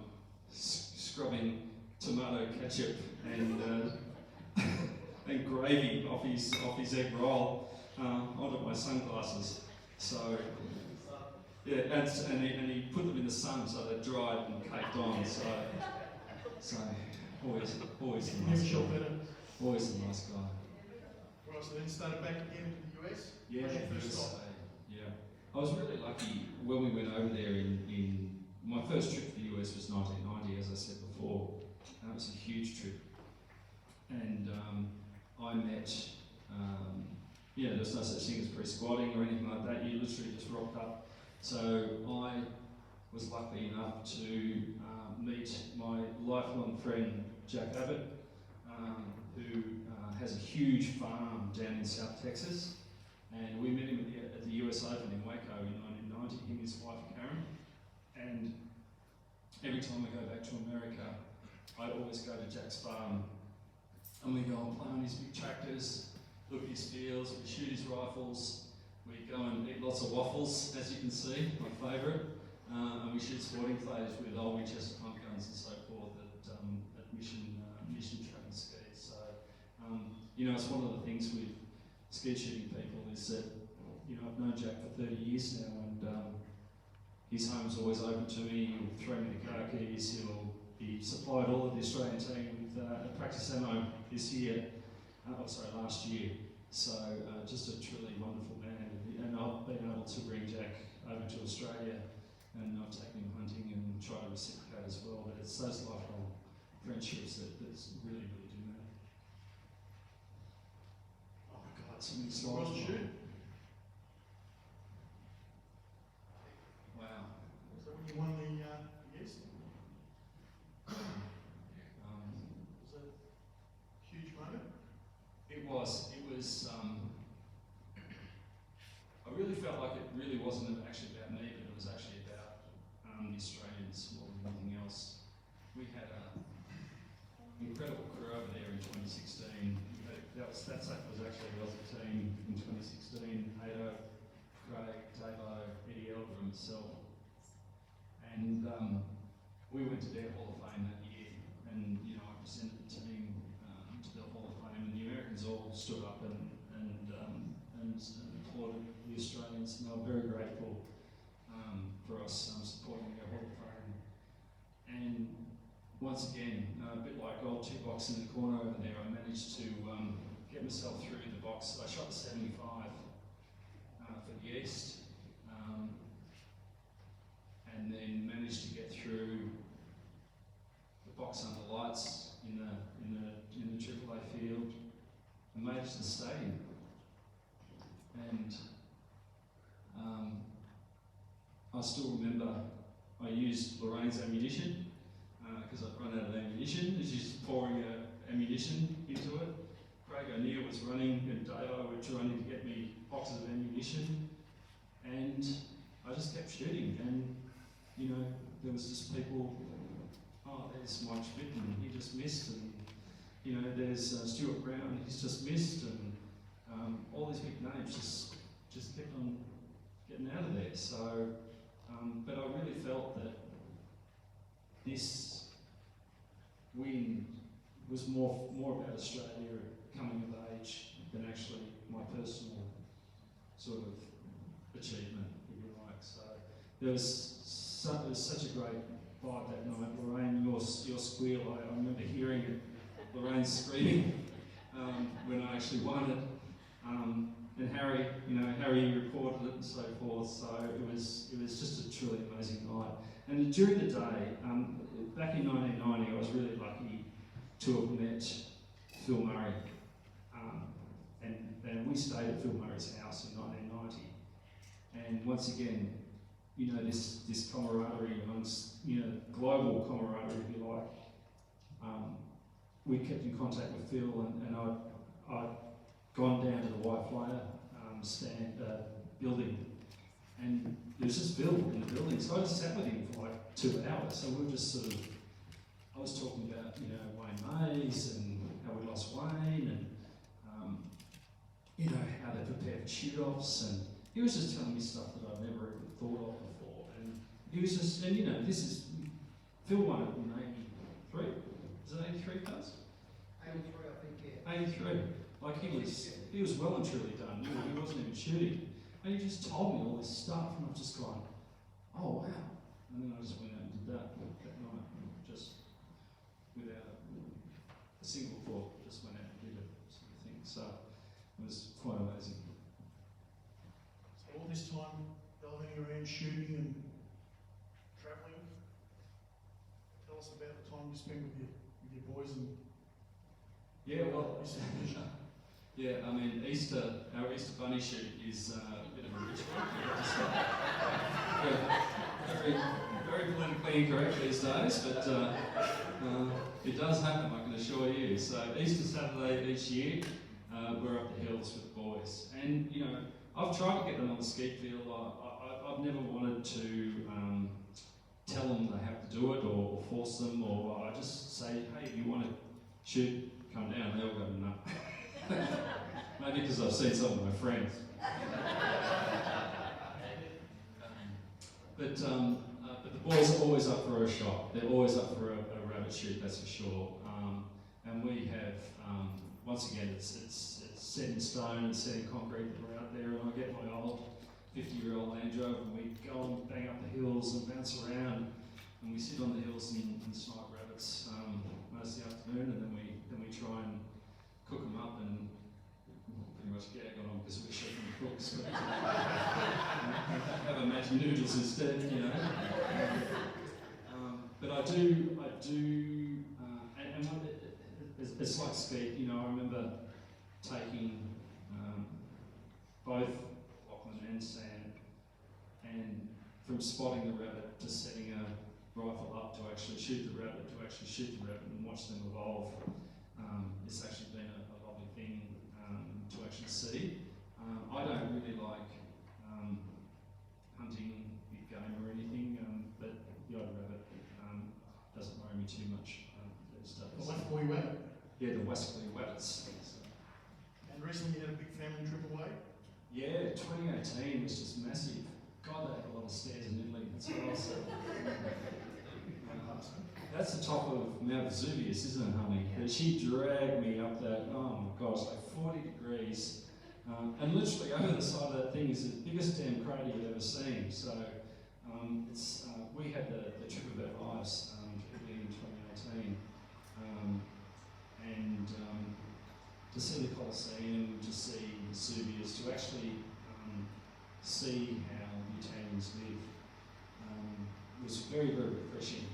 scrubbing tomato ketchup and and gravy off his egg roll onto my sunglasses. So yeah, and he put them in the sun so they dried and caked on. So always a nice guy. Always a nice guy. Right, so then started back again to the US. Yeah, Where'd you first USA. stop? Yeah. I was really lucky when we went over there in my first trip to the US was 1990, as I said before. That was a huge trip. And I met, there's no such thing as pre-squatting or anything like that. You literally just rocked up. So I was lucky enough to meet my lifelong friend, Jack Abbott, who has a huge farm down in South Texas. And we met him at the US Open in Waco in 1990, him and his wife Karen. And every time I go back to America, I always go to Jack's farm and we go and play on his big tractors, look at his fields, we shoot his rifles, we go and eat lots of waffles, as you can see, my favourite, and we shoot sporting clays with old Winchester pump guns and so forth at Mission Track and Skeet. So, it's one of the things with skeet shooting people is that, I've known Jack for 30 years now, and his home's always open to me. He'll throw me the car keys. He supplied all of the Australian team with practice ammo last year. So just a truly wonderful man. And I've been able to bring Jack over to Australia, and I've taken him hunting and try to reciprocate as well. But it's those lifelong friendships that's really, really do matter. Oh my God, so many slides. Well, shoot. Wow. So when you won the yes, was that a huge moment? It was. I really felt like it really wasn't actually about me, but it was actually about the Australians more than anything else. We had an incredible crew over there in 2016. That was actually the Aussie team in 2016. Ado, Craig, Davo, Eddie Elder and myself. And we went to their Hall of Fame that year, and I presented the team to the Hall of Fame, and the Americans all stood up and applauded the Australians, and they were very grateful for us supporting their Hall of Fame. And once again, a bit like old two box in the corner over there, I managed to get myself through the box. I shot the 75 for the East, and then managed to get through the box under lights in the AAA field, and made it to the stadium. And I still remember I used Lorraine's ammunition because I'd run out of ammunition, and she's pouring ammunition into it. Craig O'Neill was running, and Davo were running to get me boxes of ammunition, and I just kept shooting. And there was just people. Oh, there's Mike Schmidt, and he just missed, and there's Stuart Brown, he's just missed, and all these big names getting out of there. So, but I really felt that this win was more about Australia coming of age than actually my personal sort of achievement, if you like. So there was such a great vibe that night. Lorraine, your squeal, I remember hearing it. Lorraine screaming when I actually won it. And Harry, Harry reported it and so forth. So it was just a truly amazing night. And during the day, back in 1990, I was really lucky to have met Phil Murray. And we stayed at Phil Murray's house in 1990. And once again, this camaraderie amongst, global camaraderie, if you like. We kept in contact with Phil, and I'd gone down to the White Flyer building, and there was just Phil in the building. So I just sat with him for like 2 hours. So we were just sort of, I was talking about, Wayne Mays and how we lost Wayne, and how they prepare for shoot-offs, and he was just telling me stuff that I'd never even thought of before. And he was just, and this is, Phil won it in 83. Is it 83, Cuz? 83, I think, yeah. 83. Like he was well and truly done. He wasn't even shooting. And he just told me all this stuff, and I've just gone, oh wow. And then I just went out and did that night, just without a single thought, just went out and did it, sort of thing. So it was quite amazing. So all this time, delving around shooting and travelling, tell us about the time you spent with your boys and Yeah, well, this division. yeah, I mean, our Easter bunny shoot is a bit of a ritual. Very, very politically incorrect these days, but it does happen, I can assure you. So Easter Saturday each year, we're up the hills with the boys. And, I've tried to get them on the Skeet field. I've never wanted to tell them they have to do it or force them, or I just say, hey, if you want to shoot, come down. They all got enough. Maybe because I've seen some of my friends. But the boys are always up for a shot. They're always up for a rabbit shoot, that's for sure. And we have, once again, it's set in stone, it's set in concrete that we're out there, and I get my old 50-year-old Land Rover, and we go and bang up the hills and bounce around, and we sit on the hills and snipe rabbits most of the afternoon, and then we try and cook them up and pretty much gag on them because we're chefing the cooks, but have a magic noodles instead, But I do, and it's like Skeet, I remember taking both Lachlan and Sam, and from spotting the rabbit to setting a rifle up to actually shoot the rabbit, and watch them evolve. It's actually been a lovely thing to actually see. I don't really like hunting big game or anything, but the odd rabbit doesn't worry me too much these days. The Westbury Rabbit. Yeah, the Westbury Rabbits. And recently you had a big family trip away. Yeah, 2018 was just massive. God, they had a lot of stairs in Italy. That's what I'll say. That's the top of Mount Vesuvius, isn't it, honey? But she dragged me up that, oh my gosh, like 40 degrees. And literally over the side of that thing is the biggest damn crater you've ever seen. So we had the trip of our lives, particularly in 2018. And to see the Colosseum, to see Vesuvius, to actually see how the Italians live was very, very refreshing,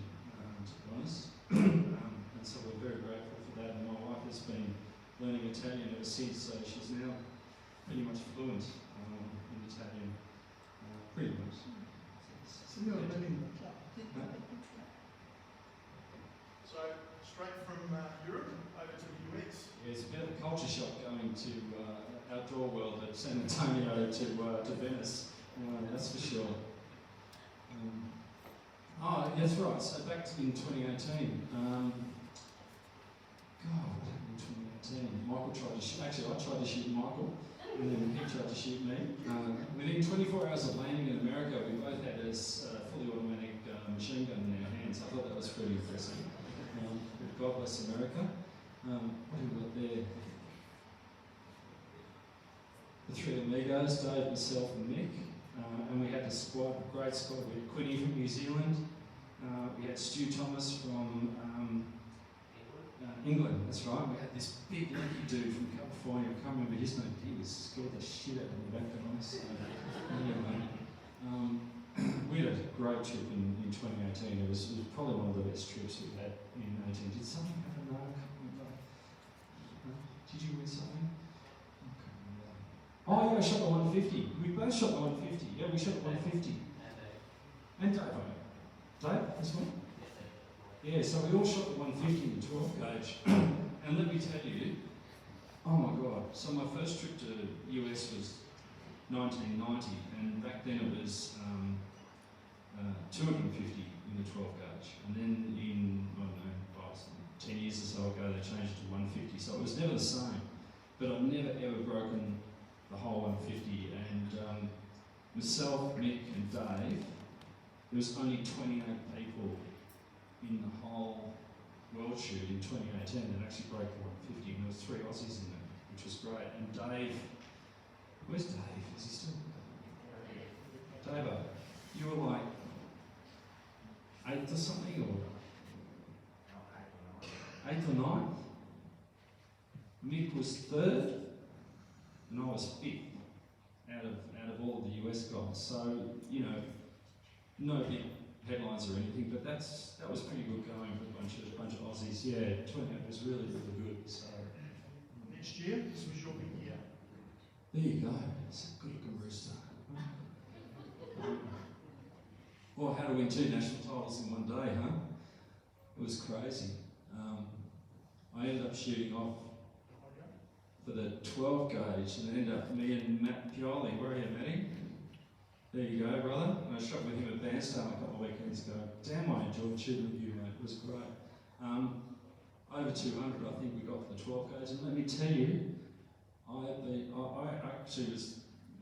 to be honest. And so we're very grateful for that. And my wife has been learning Italian ever since, so she's now pretty much fluent in Italian, pretty much. So you're living. So straight from Europe over to the US. Yeah, it's a bit of a culture shock going to outdoor world at San Antonio to Venice, that's for sure. That's right, so back in 2018, God, what happened in 2018? Michael tried to shoot, actually I tried to shoot Michael, and then he tried to shoot me. Within 24 hours of landing in America, we both had this fully automatic machine gun in our hands. I thought that was pretty impressive. God bless America. What have we got there? The three amigos, Dave, myself and Mick. And we had the squad, a great squad. We had Quinny from New Zealand. We had Stu Thomas from England, that's right. We had this big lanky dude from California. I can't remember his name. He was scared the shit out of me back then. Anyway, we had a great trip in 2018. It was probably one of the best trips we had in 2018. Did something happen there? I can't remember. Did you win something? Oh yeah, I shot the 150. We both shot the 150. Yeah, we shot the 150. And Dave. Dave, this one? Yeah, so we all shot the 150 in the 12 gauge. And let me tell you, oh my God. So my first trip to US was 1990, and back then it was 250 in the 12 gauge. And then in, I don't know, 10 years or so ago, they changed it to 150. So it was never the same. But I've never ever broken the whole 150. And myself, Mick and Dave, there was only 28 people in the whole world shoot in 2018 that actually broke the 150, and there was 3 Aussies in there, which was great. And Dave, where's Dave? Is he still there? Dave, you were like 8th or something, or 8th or 9th? Mick was 3rd, and I was 5th out of all of the US guys. So, you know, no big headlines or anything, but that was pretty good going for a bunch of Aussies. Yeah, 28 was really good. So Next year, this was your big year. there you go. It's a good looking rooster. Well, how to win 2 national titles in one day, huh? It was crazy. I ended up shooting off for the 12 gauge, and it ended up me and Matt Pioli. Where are you, Matty? There you go, brother. I shot with him at Bandstand a couple of weekends ago. Damn, I enjoyed shooting with you, mate. It was great. Over 200, I think we got for the 12 gauge. And let me tell you, I actually was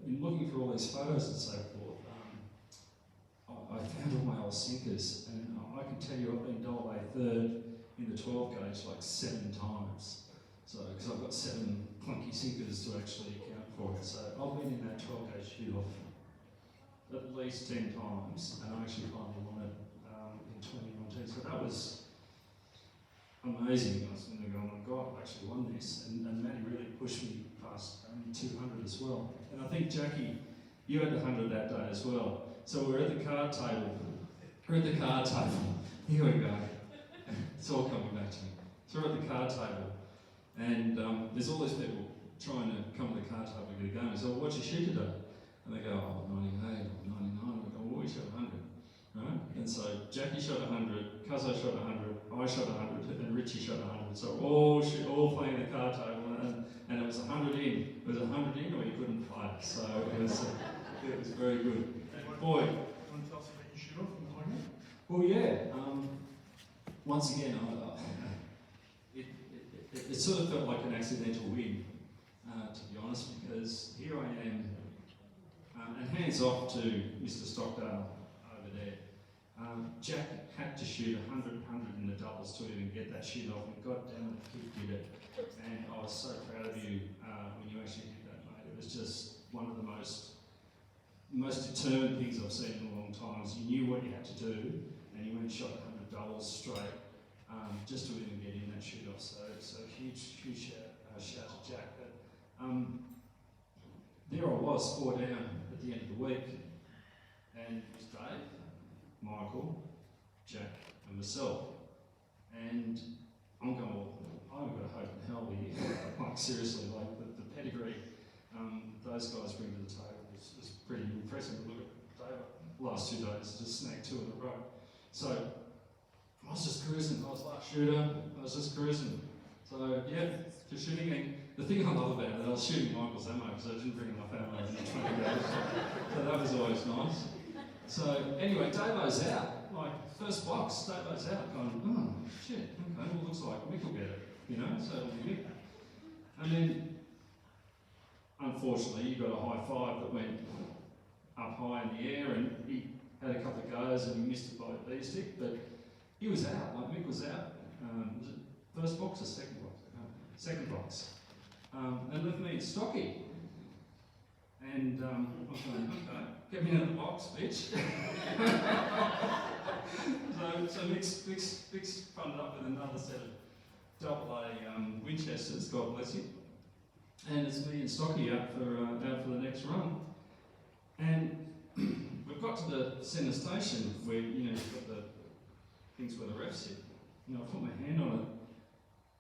in looking for all these photos and so forth. I found all my old sinkers, and I can tell you I've been double A 3rd in the 12 gauge like 7 times. So, because I've got 7 clunky sinkers to actually account for it. So I've been in that 12 gauge shoot off at least 10 times, and I actually finally won it in 2019. So that was amazing. I was going, oh my God, I actually won this. And Matty really pushed me past 200 as well. And I think, Jackie, you had the 100 that day as well. So we're at the card table. Here we go. It's all coming back to me. So we're at the card table, and there's all these people trying to come to the card table to get a game. So, what'd you shoot today? And they go, oh, 98 or 99. I go, well, we shot 100, right? And so Jackie shot 100, Cuzzo shot 100, I shot 100, and Richie shot 100. So all playing the card table, and it was 100 in. It was 100 in, or you couldn't play. So it was very good. Boy. You want to tell us about your shoot off in Tiger? Well, yeah. Once again, it sort of felt like an accidental win, to be honest, because here I am. And hands off to Mr. Stockdale over there. Jack had to shoot 100 in the doubles to even get that shoot off, and God damn it, he did it. And I was so proud of you when you actually did that, mate. It was just one of the most determined things I've seen in a long time. You knew what you had to do, and you went and shot 100 doubles straight just to even get in that shoot off. So huge shout to Jack. But there I was, 4 down at the end of the week, and it was Dave, Michael, Jack, and myself. And I'm going, well, I've got hope in hell here. Like, seriously, like the pedigree those guys bring to the table is pretty impressive. Look at Dave, last 2 days, just snagged 2 in a row. So I was just cruising. I was last shooter. I was just cruising. So yeah, just shooting. And the thing I love about it, I was shooting Michael's ammo because I didn't bring enough ammo in the 20 days. So that was always nice. So anyway, Davo's out. Like, first box, Davo's out. Going, oh shit, okay, well, looks like Mick will get it, you know, so it'll be Mick. And then unfortunately, he got a high five that went up high in the air, and he had a couple of goes and he missed it by a bee stick, but he was out, like Mick was out. Was it first box or second box? Second box. And left me in Stocky. And I was going, okay, get me out of the box, bitch. so Mick's funded up with another set of AA Winchesters, God bless him. And it's me and Stocky out for the next run. And we've got to the centre station where, you've got the things where the refs sit. I put my hand on it,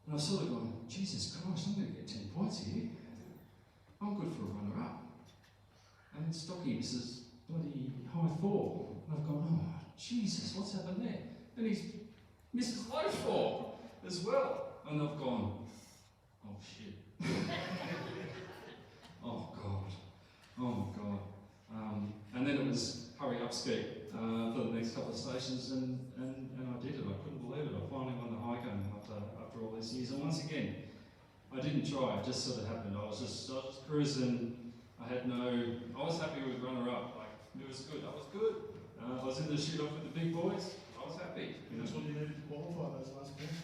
and I was sort of going, Jesus Christ, I'm going to get 10 points here. I'm good for a runner-up. And then Stocky says, bloody high 4. And I've gone, oh, Jesus, what's happened there? And he's missed low 4 as well. And I've gone, oh shit. Oh God. Oh my God. And then it was hurry up Skeet for the next couple of stations, and I did it. I couldn't believe it. I finally won the high game after all these years. And once again, I didn't try. It just sort of happened. I was just cruising. I was happy with runner up. Like, it was good. I was good. I was in the shoot off with the big boys. I was happy. That's what you needed to qualify those last points.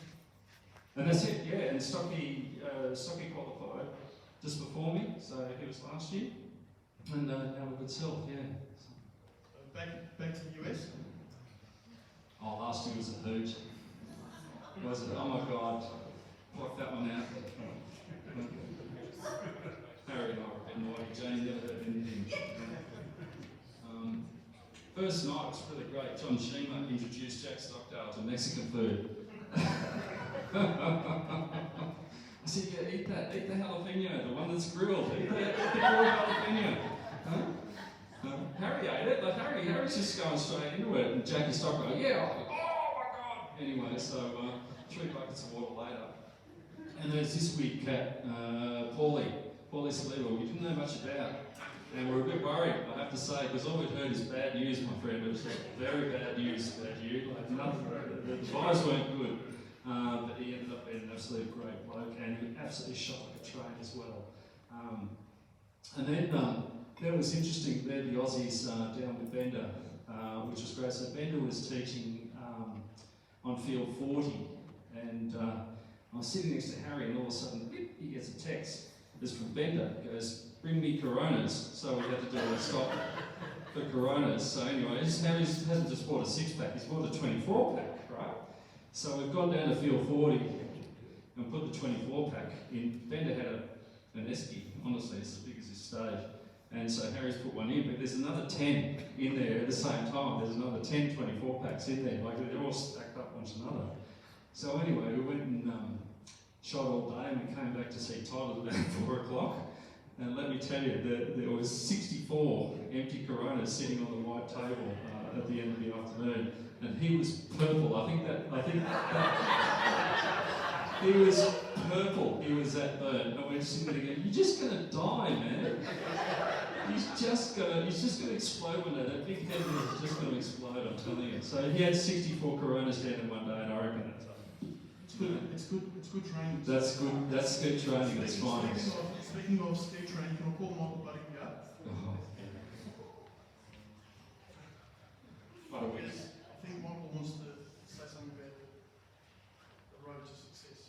And that's it. Yeah. And Stocky qualified just before me, so he was last year. And now a good self. Yeah. Back to the US. Oh, last year was a hoot. Was it? Oh my God. Block that one out. Harry and I were a bit naughty. Jane never heard anything. First night was really great. John Sheema introduced Jack Stockdale to Mexican food. I said, yeah, eat the jalapeno, the one that's grilled. Eat the grilled jalapeno. Harry ate it, but Harry's just going straight into it. And Jackie Stockdale, yeah, oh my God. Anyway, so 3 buckets of water later. And there's this weird cat, Paulie Saliba, we didn't know much about. And we're a bit worried, I have to say, because all we'd heard is bad news, my friend. It was very bad news about you. Like nothing, the vibes weren't good. But he ended up being an absolute great bloke, and he absolutely shot like a train as well. And then that was interesting. There, the Aussies down with Bender, which was great. So Bender was teaching on field 40, and I was sitting next to Harry, and all of a sudden, beep, he gets a text. It's from Bender. He goes, "Bring me Coronas." So we had to do a stop for Coronas. So anyway, Harry hasn't just bought a 6-pack; he's bought a 24-pack, right? So we've gone down to field 40 and put the 24-pack in. Bender had an esky, honestly, it's as big as this stage. And so Harry's put one in, but there's another 10 in there at the same time. There's another 10 24-packs in there. Like, they're all stacked up onto another. So anyway, we went and shot all day, and we came back to see Tyler at about 4 o'clock. And let me tell you, there was 64 empty Coronas sitting on the white table at the end of the afternoon. And he was purple. I think that he was purple. He was that burnt. And we're sitting there going, "You're just gonna die, man. He's just gonna explode one day. That big head is just gonna explode, I'm telling you." So he had 64 Coronas down in one day, and I reckon that's It's good training. That's good training. That's fine. Speaking of skate training, can I call Michael Budding up? What a win. I think Michael wants to say something about the road to success.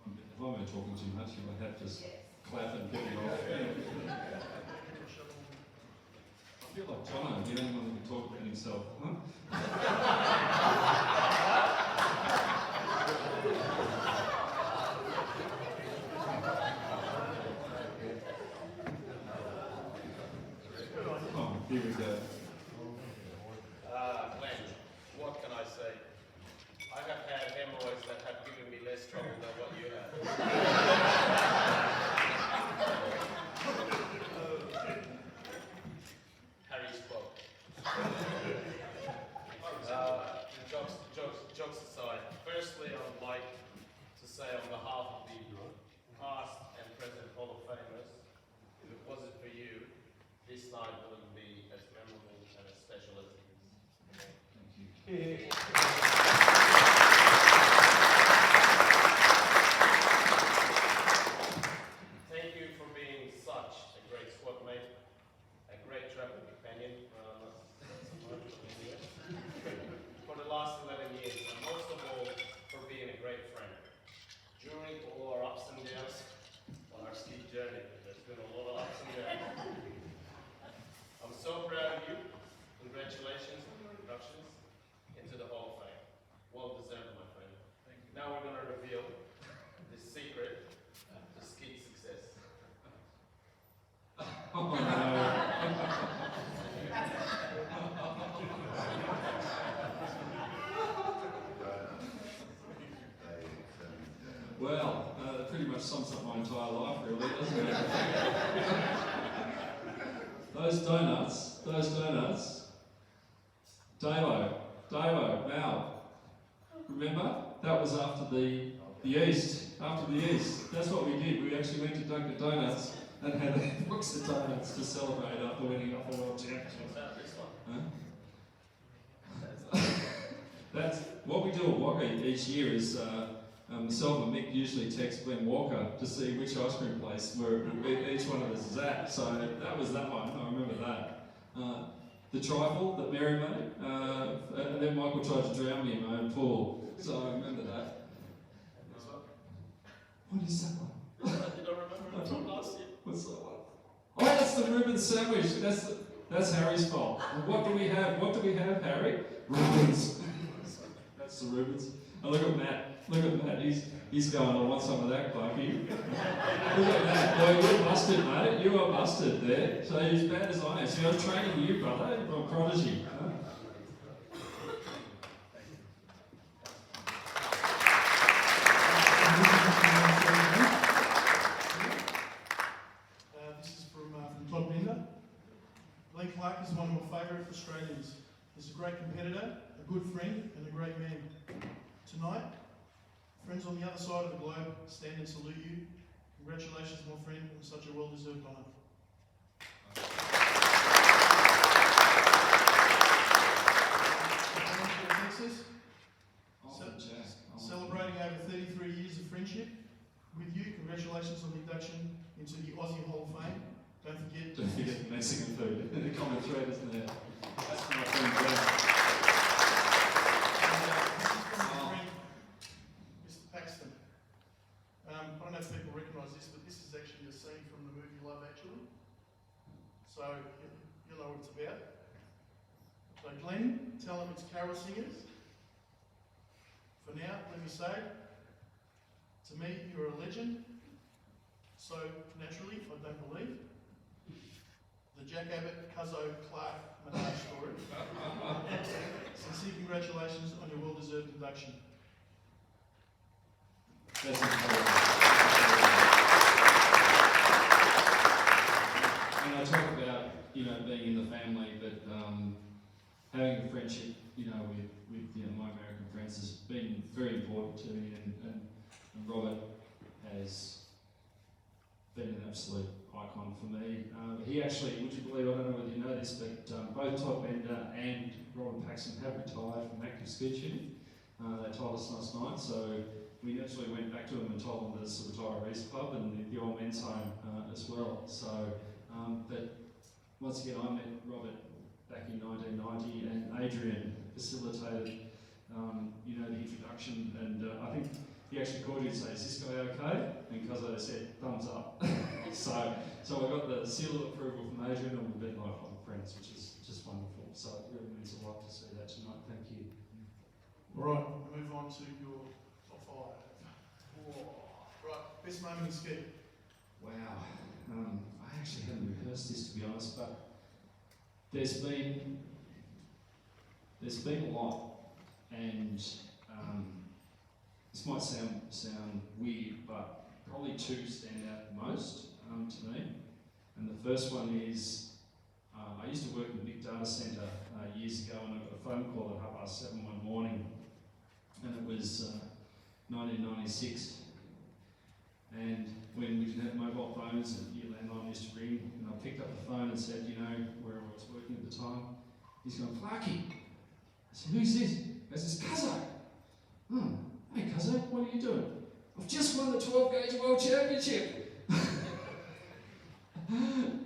If I've been talking too much, you might have to clap and get it off. I feel like Jono, the only one who can talk about himself, huh? Oh, here we go. Glenn, what can I say? I have had hemorrhoids that have given me less trouble than what you have. Harry spoke. Jokes aside, firstly, I would like to say on behalf of the past and present Hall of Famers, if it wasn't for you, this night wouldn't be as memorable and as special as it is. Thank you. life, really, doesn't it? Those donuts. Davo, Mal. Remember? That was after the East. After the East. That's what we did. We actually went to Dunkin' Donuts and had a box of donuts to celebrate after winning up the World Championship. Huh? That's what we do at Wagga each year is myself and Mick usually text Glenn Walker to see which ice cream place where each one of us is at. So that was that one. I remember that. The trifle that Mary made, and then Michael tried to drown me in my own pool. So I remember that. What is that one? I did not remember until last year. What's that one? Oh, that's the Reuben sandwich. That's Harry's fault. And what do we have, Harry? Reubens. That's the Reubens. And look at Matt. He's going, I want some of that, Clarke. Look at that. Oh, you're busted, mate. You are busted there. So you're as bad as I am. See, I'm training you, brother. You're a prodigy. Huh? This is from Todd Bender. Clarke is one of my favourite Australians. He's a great competitor, a good friend, and a great man. Tonight, friends on the other side of the globe stand and salute you. Congratulations, my friend, on such a well-deserved honour. Texas, celebrating over 33 years of friendship with you. Congratulations on the induction into the Aussie Hall of Fame. Don't forget the Mexican food. The common thread, isn't there? That's my friend Brad. Mr. Paxton. I don't know if people recognise this, but this is actually a scene from the movie Love Actually. So you'll know what it's about. So Glenn, tell them it's carol singers. For now, let me say, to me, you're a legend. So naturally, I don't believe the Jack Abbott, Cuzzo, Clarke, Minaj story. Sincere congratulations on your well-deserved induction. That's incredible. And I talk about, being in the family, but having a friendship, with my American friends has been very important to me, and Robert has been an absolute icon for me. He actually, would you believe, I don't know whether you know this, but both Todd Bender and Robert Paxton have retired from active skeet shooting. They told us last night, so we actually went back to them and told them there's a retirees club and the old men's home as well. So, but once again, I met Robert back in 1990, and Adrian facilitated, the introduction, and I think he actually called you and said, "Is this guy okay?" And because I said, "Thumbs up." so I got the seal of approval from Adrian, and we've been lifelong friends, which is just wonderful. So it really means a lot to see that tonight. Thank you. All right, we'll move on to your top five. Right, best moment in Skeet. Wow. I actually haven't rehearsed this, to be honest, but there's been a lot, and this might sound weird, but probably two stand out the most to me. And the first one is I used to work in a big data centre years ago, and I got a phone call at 7:30 one morning, and it was 1996. And when we didn't have mobile phones and your landline used to ring, and I picked up the phone and said, where I was working at the time, he's going, "Clarke." I said, "Who's this?" He goes, "It's Cuzzo." "Oh, hey Cuzzo, what are you doing?" "I've just won the 12-gauge World Championship."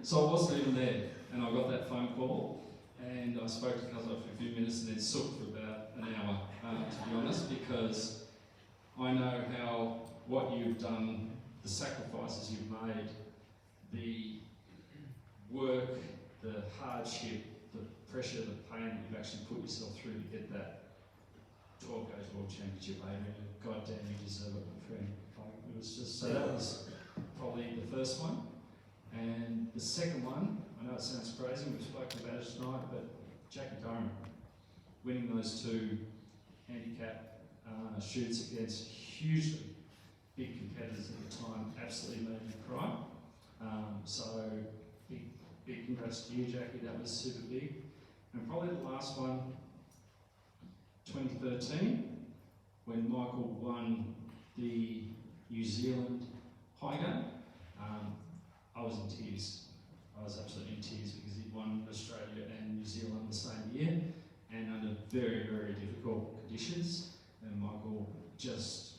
So I wasn't even there, and I got that phone call, and I spoke to Cuzzo for a few minutes and then sooked for about an hour, to be honest, because I know what you've done, the sacrifices you've made, the work, the hardship, the pressure, the pain that you've actually put yourself through to get that 12-gauge World Championship, Adrian. God damn, you deserve it, my friend. It was just, so that was probably the first one. And the second one, I know it sounds crazy, we've spoken about it tonight, but Jackie Durham, winning those two handicap shoots against hugely big competitors at the time absolutely made me cry. So big congrats to you, Jackie, that was super big. And probably the last one, 2013, when Michael won the New Zealand high game. I was in tears. I was absolutely in tears because he'd won Australia and New Zealand the same year and under very, very difficult conditions. And Michael just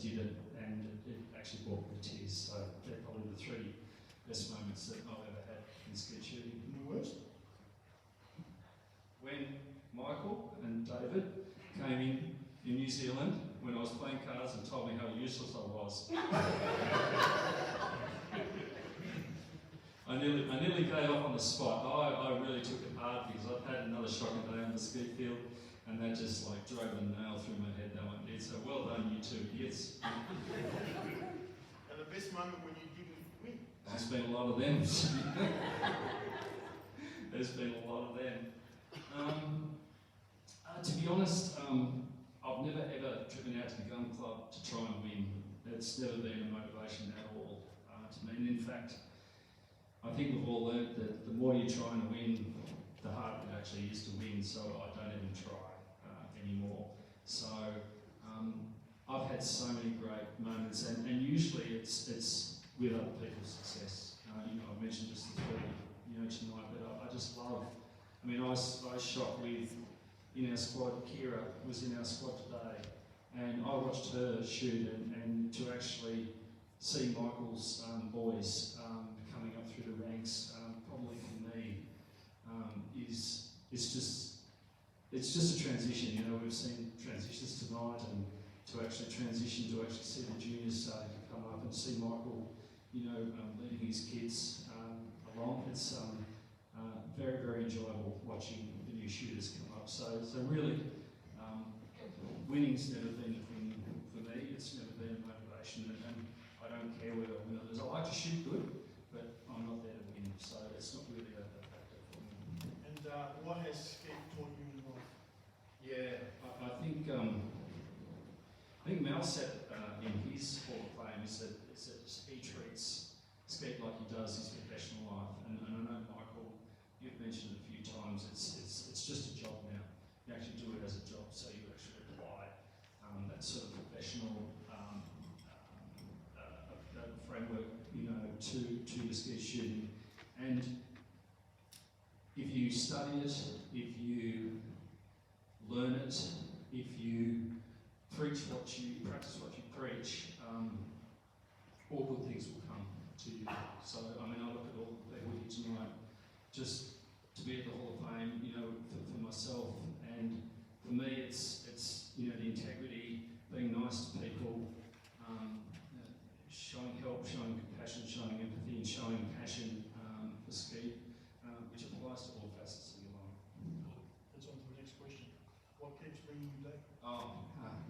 did it, and it actually brought me to tears. So they're probably the three best moments that I've ever had in skeet shooting. And the worst? When Michael and David came in New Zealand when I was playing cards and told me how useless I was. I nearly gave up on the spot. I really took it hard because I'd had another shocking day on the ski field, and that just like drove a nail through my head, that one did. So well done, you two idiots. And the best moment when you didn't win? There's been a lot of them. There's been a lot of them. To be honest, I've never ever driven out to the gun club to try and win. It's never been a motivation at all to me. And in fact, I think we've all learnt that the more you try and win, the harder it actually is to win. So I don't even try anymore. So I've had so many great moments, and usually it's with other people's success. I mentioned just the three, tonight, but I just love. I mean, I shot with. In our squad, Kira was in our squad today, and I watched her shoot, and to actually see Michael's boys coming up through the ranks, probably for me, it's just a transition. We've seen transitions tonight, and to actually transition to actually see the juniors starting to come up and see Michael, leading his kids along. It's very, very enjoyable watching the new shooters come up. So really, winning's never been a thing for me. It's never been a motivation, and I don't care whether I win or lose. I like to shoot good, but I'm not there to win, so it's not really a factor for me. And what has Skeet taught you in life? Yeah, I think Mel said in his Hall of Fame is that he treats Skeet like he does his professional life, and I know Michael, you've mentioned it a few times. It's just a job now. You actually do it as a job, so you actually apply that sort of professional framework, to your ski shooting. And if you study it, if you learn it, if you practice what you preach, all good things will come to you. So, I look at all the people here tonight, just to be at the Hall of Fame, for myself, and for me, it's the integrity, being nice to people, showing help, showing compassion, showing empathy, and showing passion for Skeet, which applies to all facets of your life. That's on to the next question. What keeps bringing you back?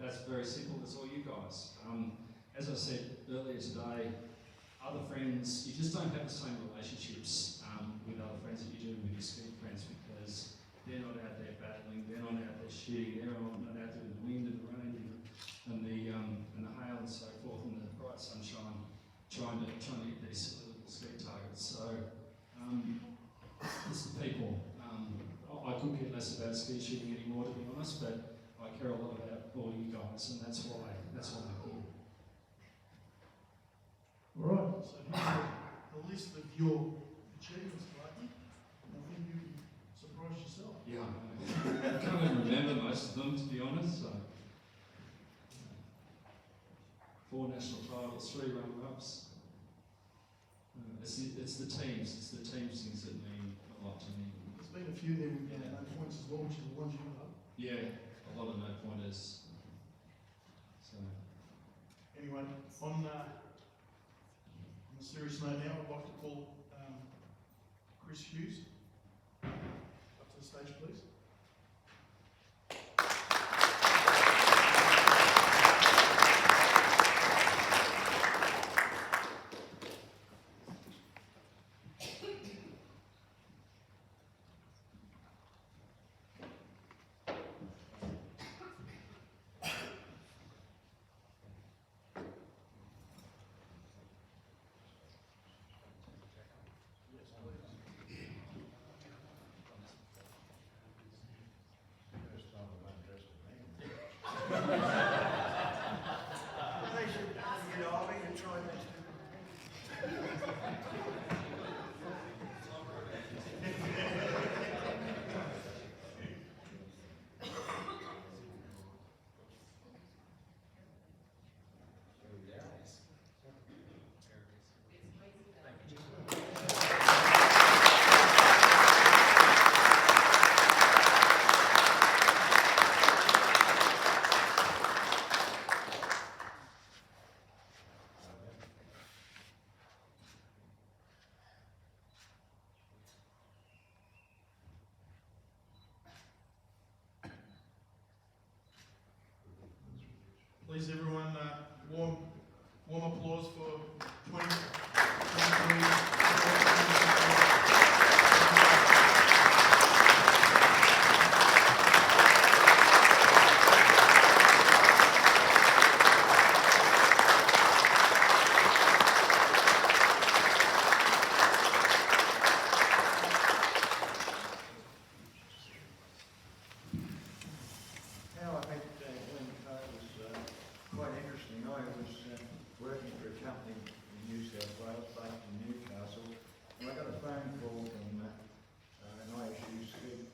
That's very simple. It's all you guys. As I said earlier today, other friends, you just don't have the same relationships with other friends that you do with your ski friends, because they're not out there battling, they're not out there shooting, they're not out there in the wind and the rain and the hail and so forth, and the bright sunshine, trying to hit these silly little ski targets. So it's the people. I could care less about ski shooting anymore, to be honest, but I care a lot about all you guys, and that's why I'm here. All right, so here's the list of your achievements, Clarke. I think you'd be surprised yourself. Yeah, I can't even remember most of them, to be honest. So, 4 national titles, 3 runner-ups. It's the teams things that mean a lot to me. There's been a few there with no points as well, which are the ones you got. Yeah, a lot of no-pointers. So. Anyway, on a serious note now, I'd like to call Chris Hughes up to the stage, please. please everyone, warm applause for 2023. How I met Glenn Clarke was quite interesting. I was working for a company in New South Wales, based in Newcastle, and I got a phone call from an ISU Skeet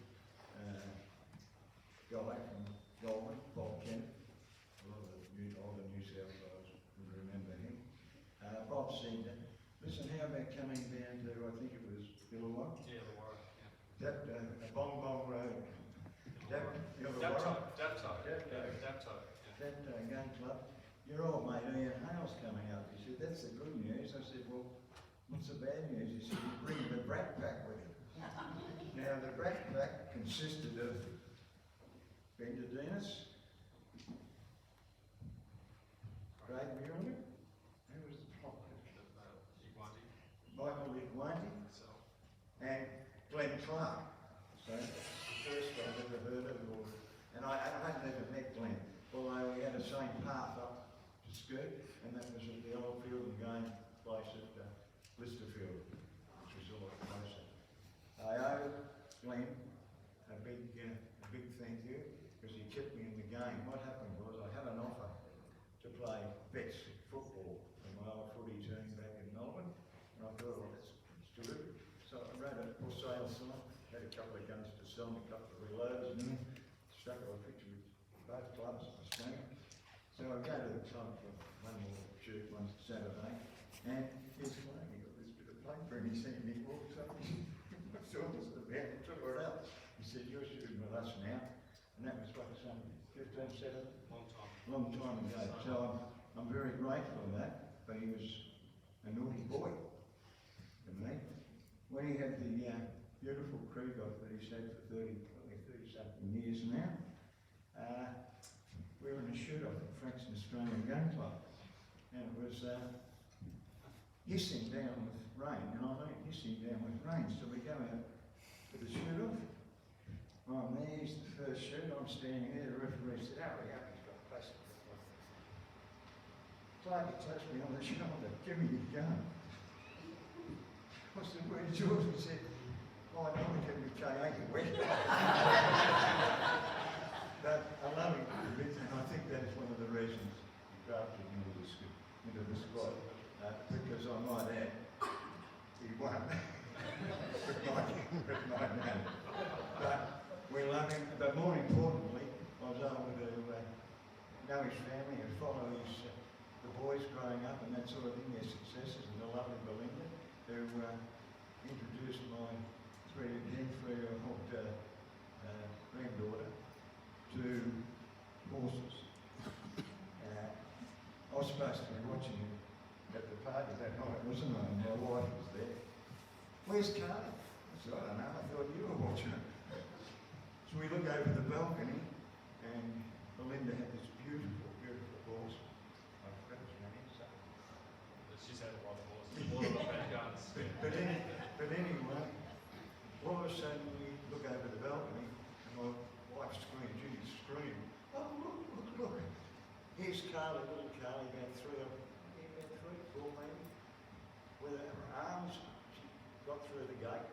guy from Goldman, Bob Kent. A lot of the older New South Wales would remember him. Bob said, listen, how about coming down to, I think it was Illawarra? Yeah, Illawarra. That Bong Bong Road. That gun club. Your old mate Ian Hale's coming up. He said, that's the good news. I said, well, what's the bad news? He said, he's bringing the brat pack with him. Now, the brat pack consisted of Bendadinas, Craig Mueller, who was the top? Michael Igwanti, and Glenn Clarke. So, first I've ever heard of, and I hadn't ever met Glenn, although we had the same path up to Skeet, and that was at the old field and game place at Listerfield, which was a lot closer. I owe Glenn a big thank you, because he kept me in the game. What happened was I had an offer to play vets football in my old footy team back in Melbourne, and I thought, well, let's do it. So I wrote a for sale sign, had a couple of guns to sell, a couple of reloads, and stuck up a picture with both clubs on the screen. So I go to the club for one more shoot one Saturday, and he's playing, he got this bit of paper, and he sent me walks up, I saw this about, he took it out. He said, you're shooting with us now, and that was what, 15, 17? Long time ago. So I'm very grateful for that, but he was a naughty boy to me. When he had the beautiful crew off that he's had for 30-something years now, we were in a shoot-off at Frankston Australian Gun Club, and it was hissing down with rain, you know what I mean? Hissing down with rain, so we go out to the shoot-off. Oh, there's the first shoot, I'm standing there, the referee said, hurry up, he's got a plastic. Clarke touched me on the shoulder, give me your gun. I said, where's yours? He said, oh, I normally get my K8 wet. But I love him, and I think that is one of the reasons he drafted me into the squad, because I might add, he won. with my name. But we love him, but more importantly, I was able to know his family and follow the boys growing up and that sort of thing, their successes, and the lovely Belinda, who introduced my three-year-old granddaughter to horses. I was supposed to be watching him at the party that night, wasn't I? And my wife was there. Where's Clarke? I said, I don't know, I thought you were watching it. So we look over the balcony, and Belinda had this beautiful, beautiful horse. I forgot his name, so. She's had a lot of horses, all of them had guns. But anyway, all of a sudden we look over the balcony, and my wife screamed, Judy screamed, oh, look. Here's Carly, little Carly, about 3 or 4 maybe, with her arms, she got through the gate,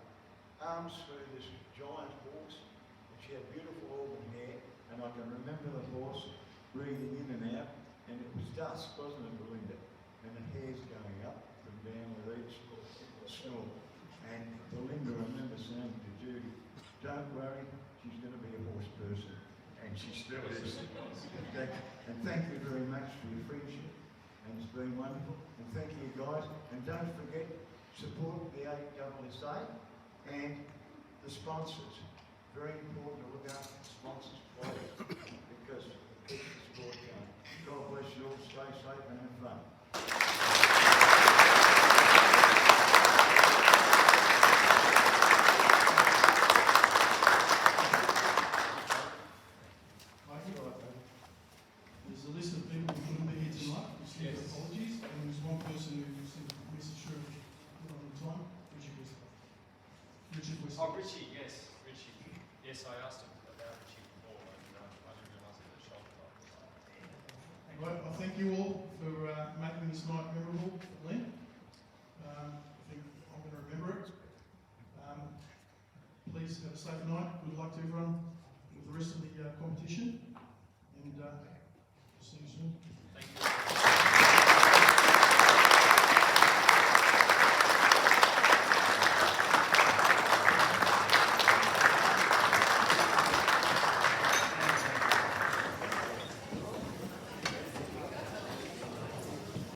arms through this giant horse, and she had beautiful auburn hair, and I can remember the horse breathing in and out, and it was dusk, wasn't it, Belinda? And the hair's going up and down with each snore. And Belinda, I remember saying to Judy, don't worry, she's going to be a horse person. And she still is. And thank you very much for your friendship. And it's been wonderful. And thank you guys. And don't forget, support the ASSA and the sponsors. Very important to look after the sponsors, please, because it keeps the sport going. God bless you all. Stay safe and have fun. There's a list of people Oh, Richie, yes, Richie. Yes, I asked him about Richie before, and I didn't realise it was a shoulder club. Right, I thank you all for making this night memorable for Glenn. I think I'm going to remember it. Please have a safe night. Good luck to everyone with the rest of the competition, and see you soon.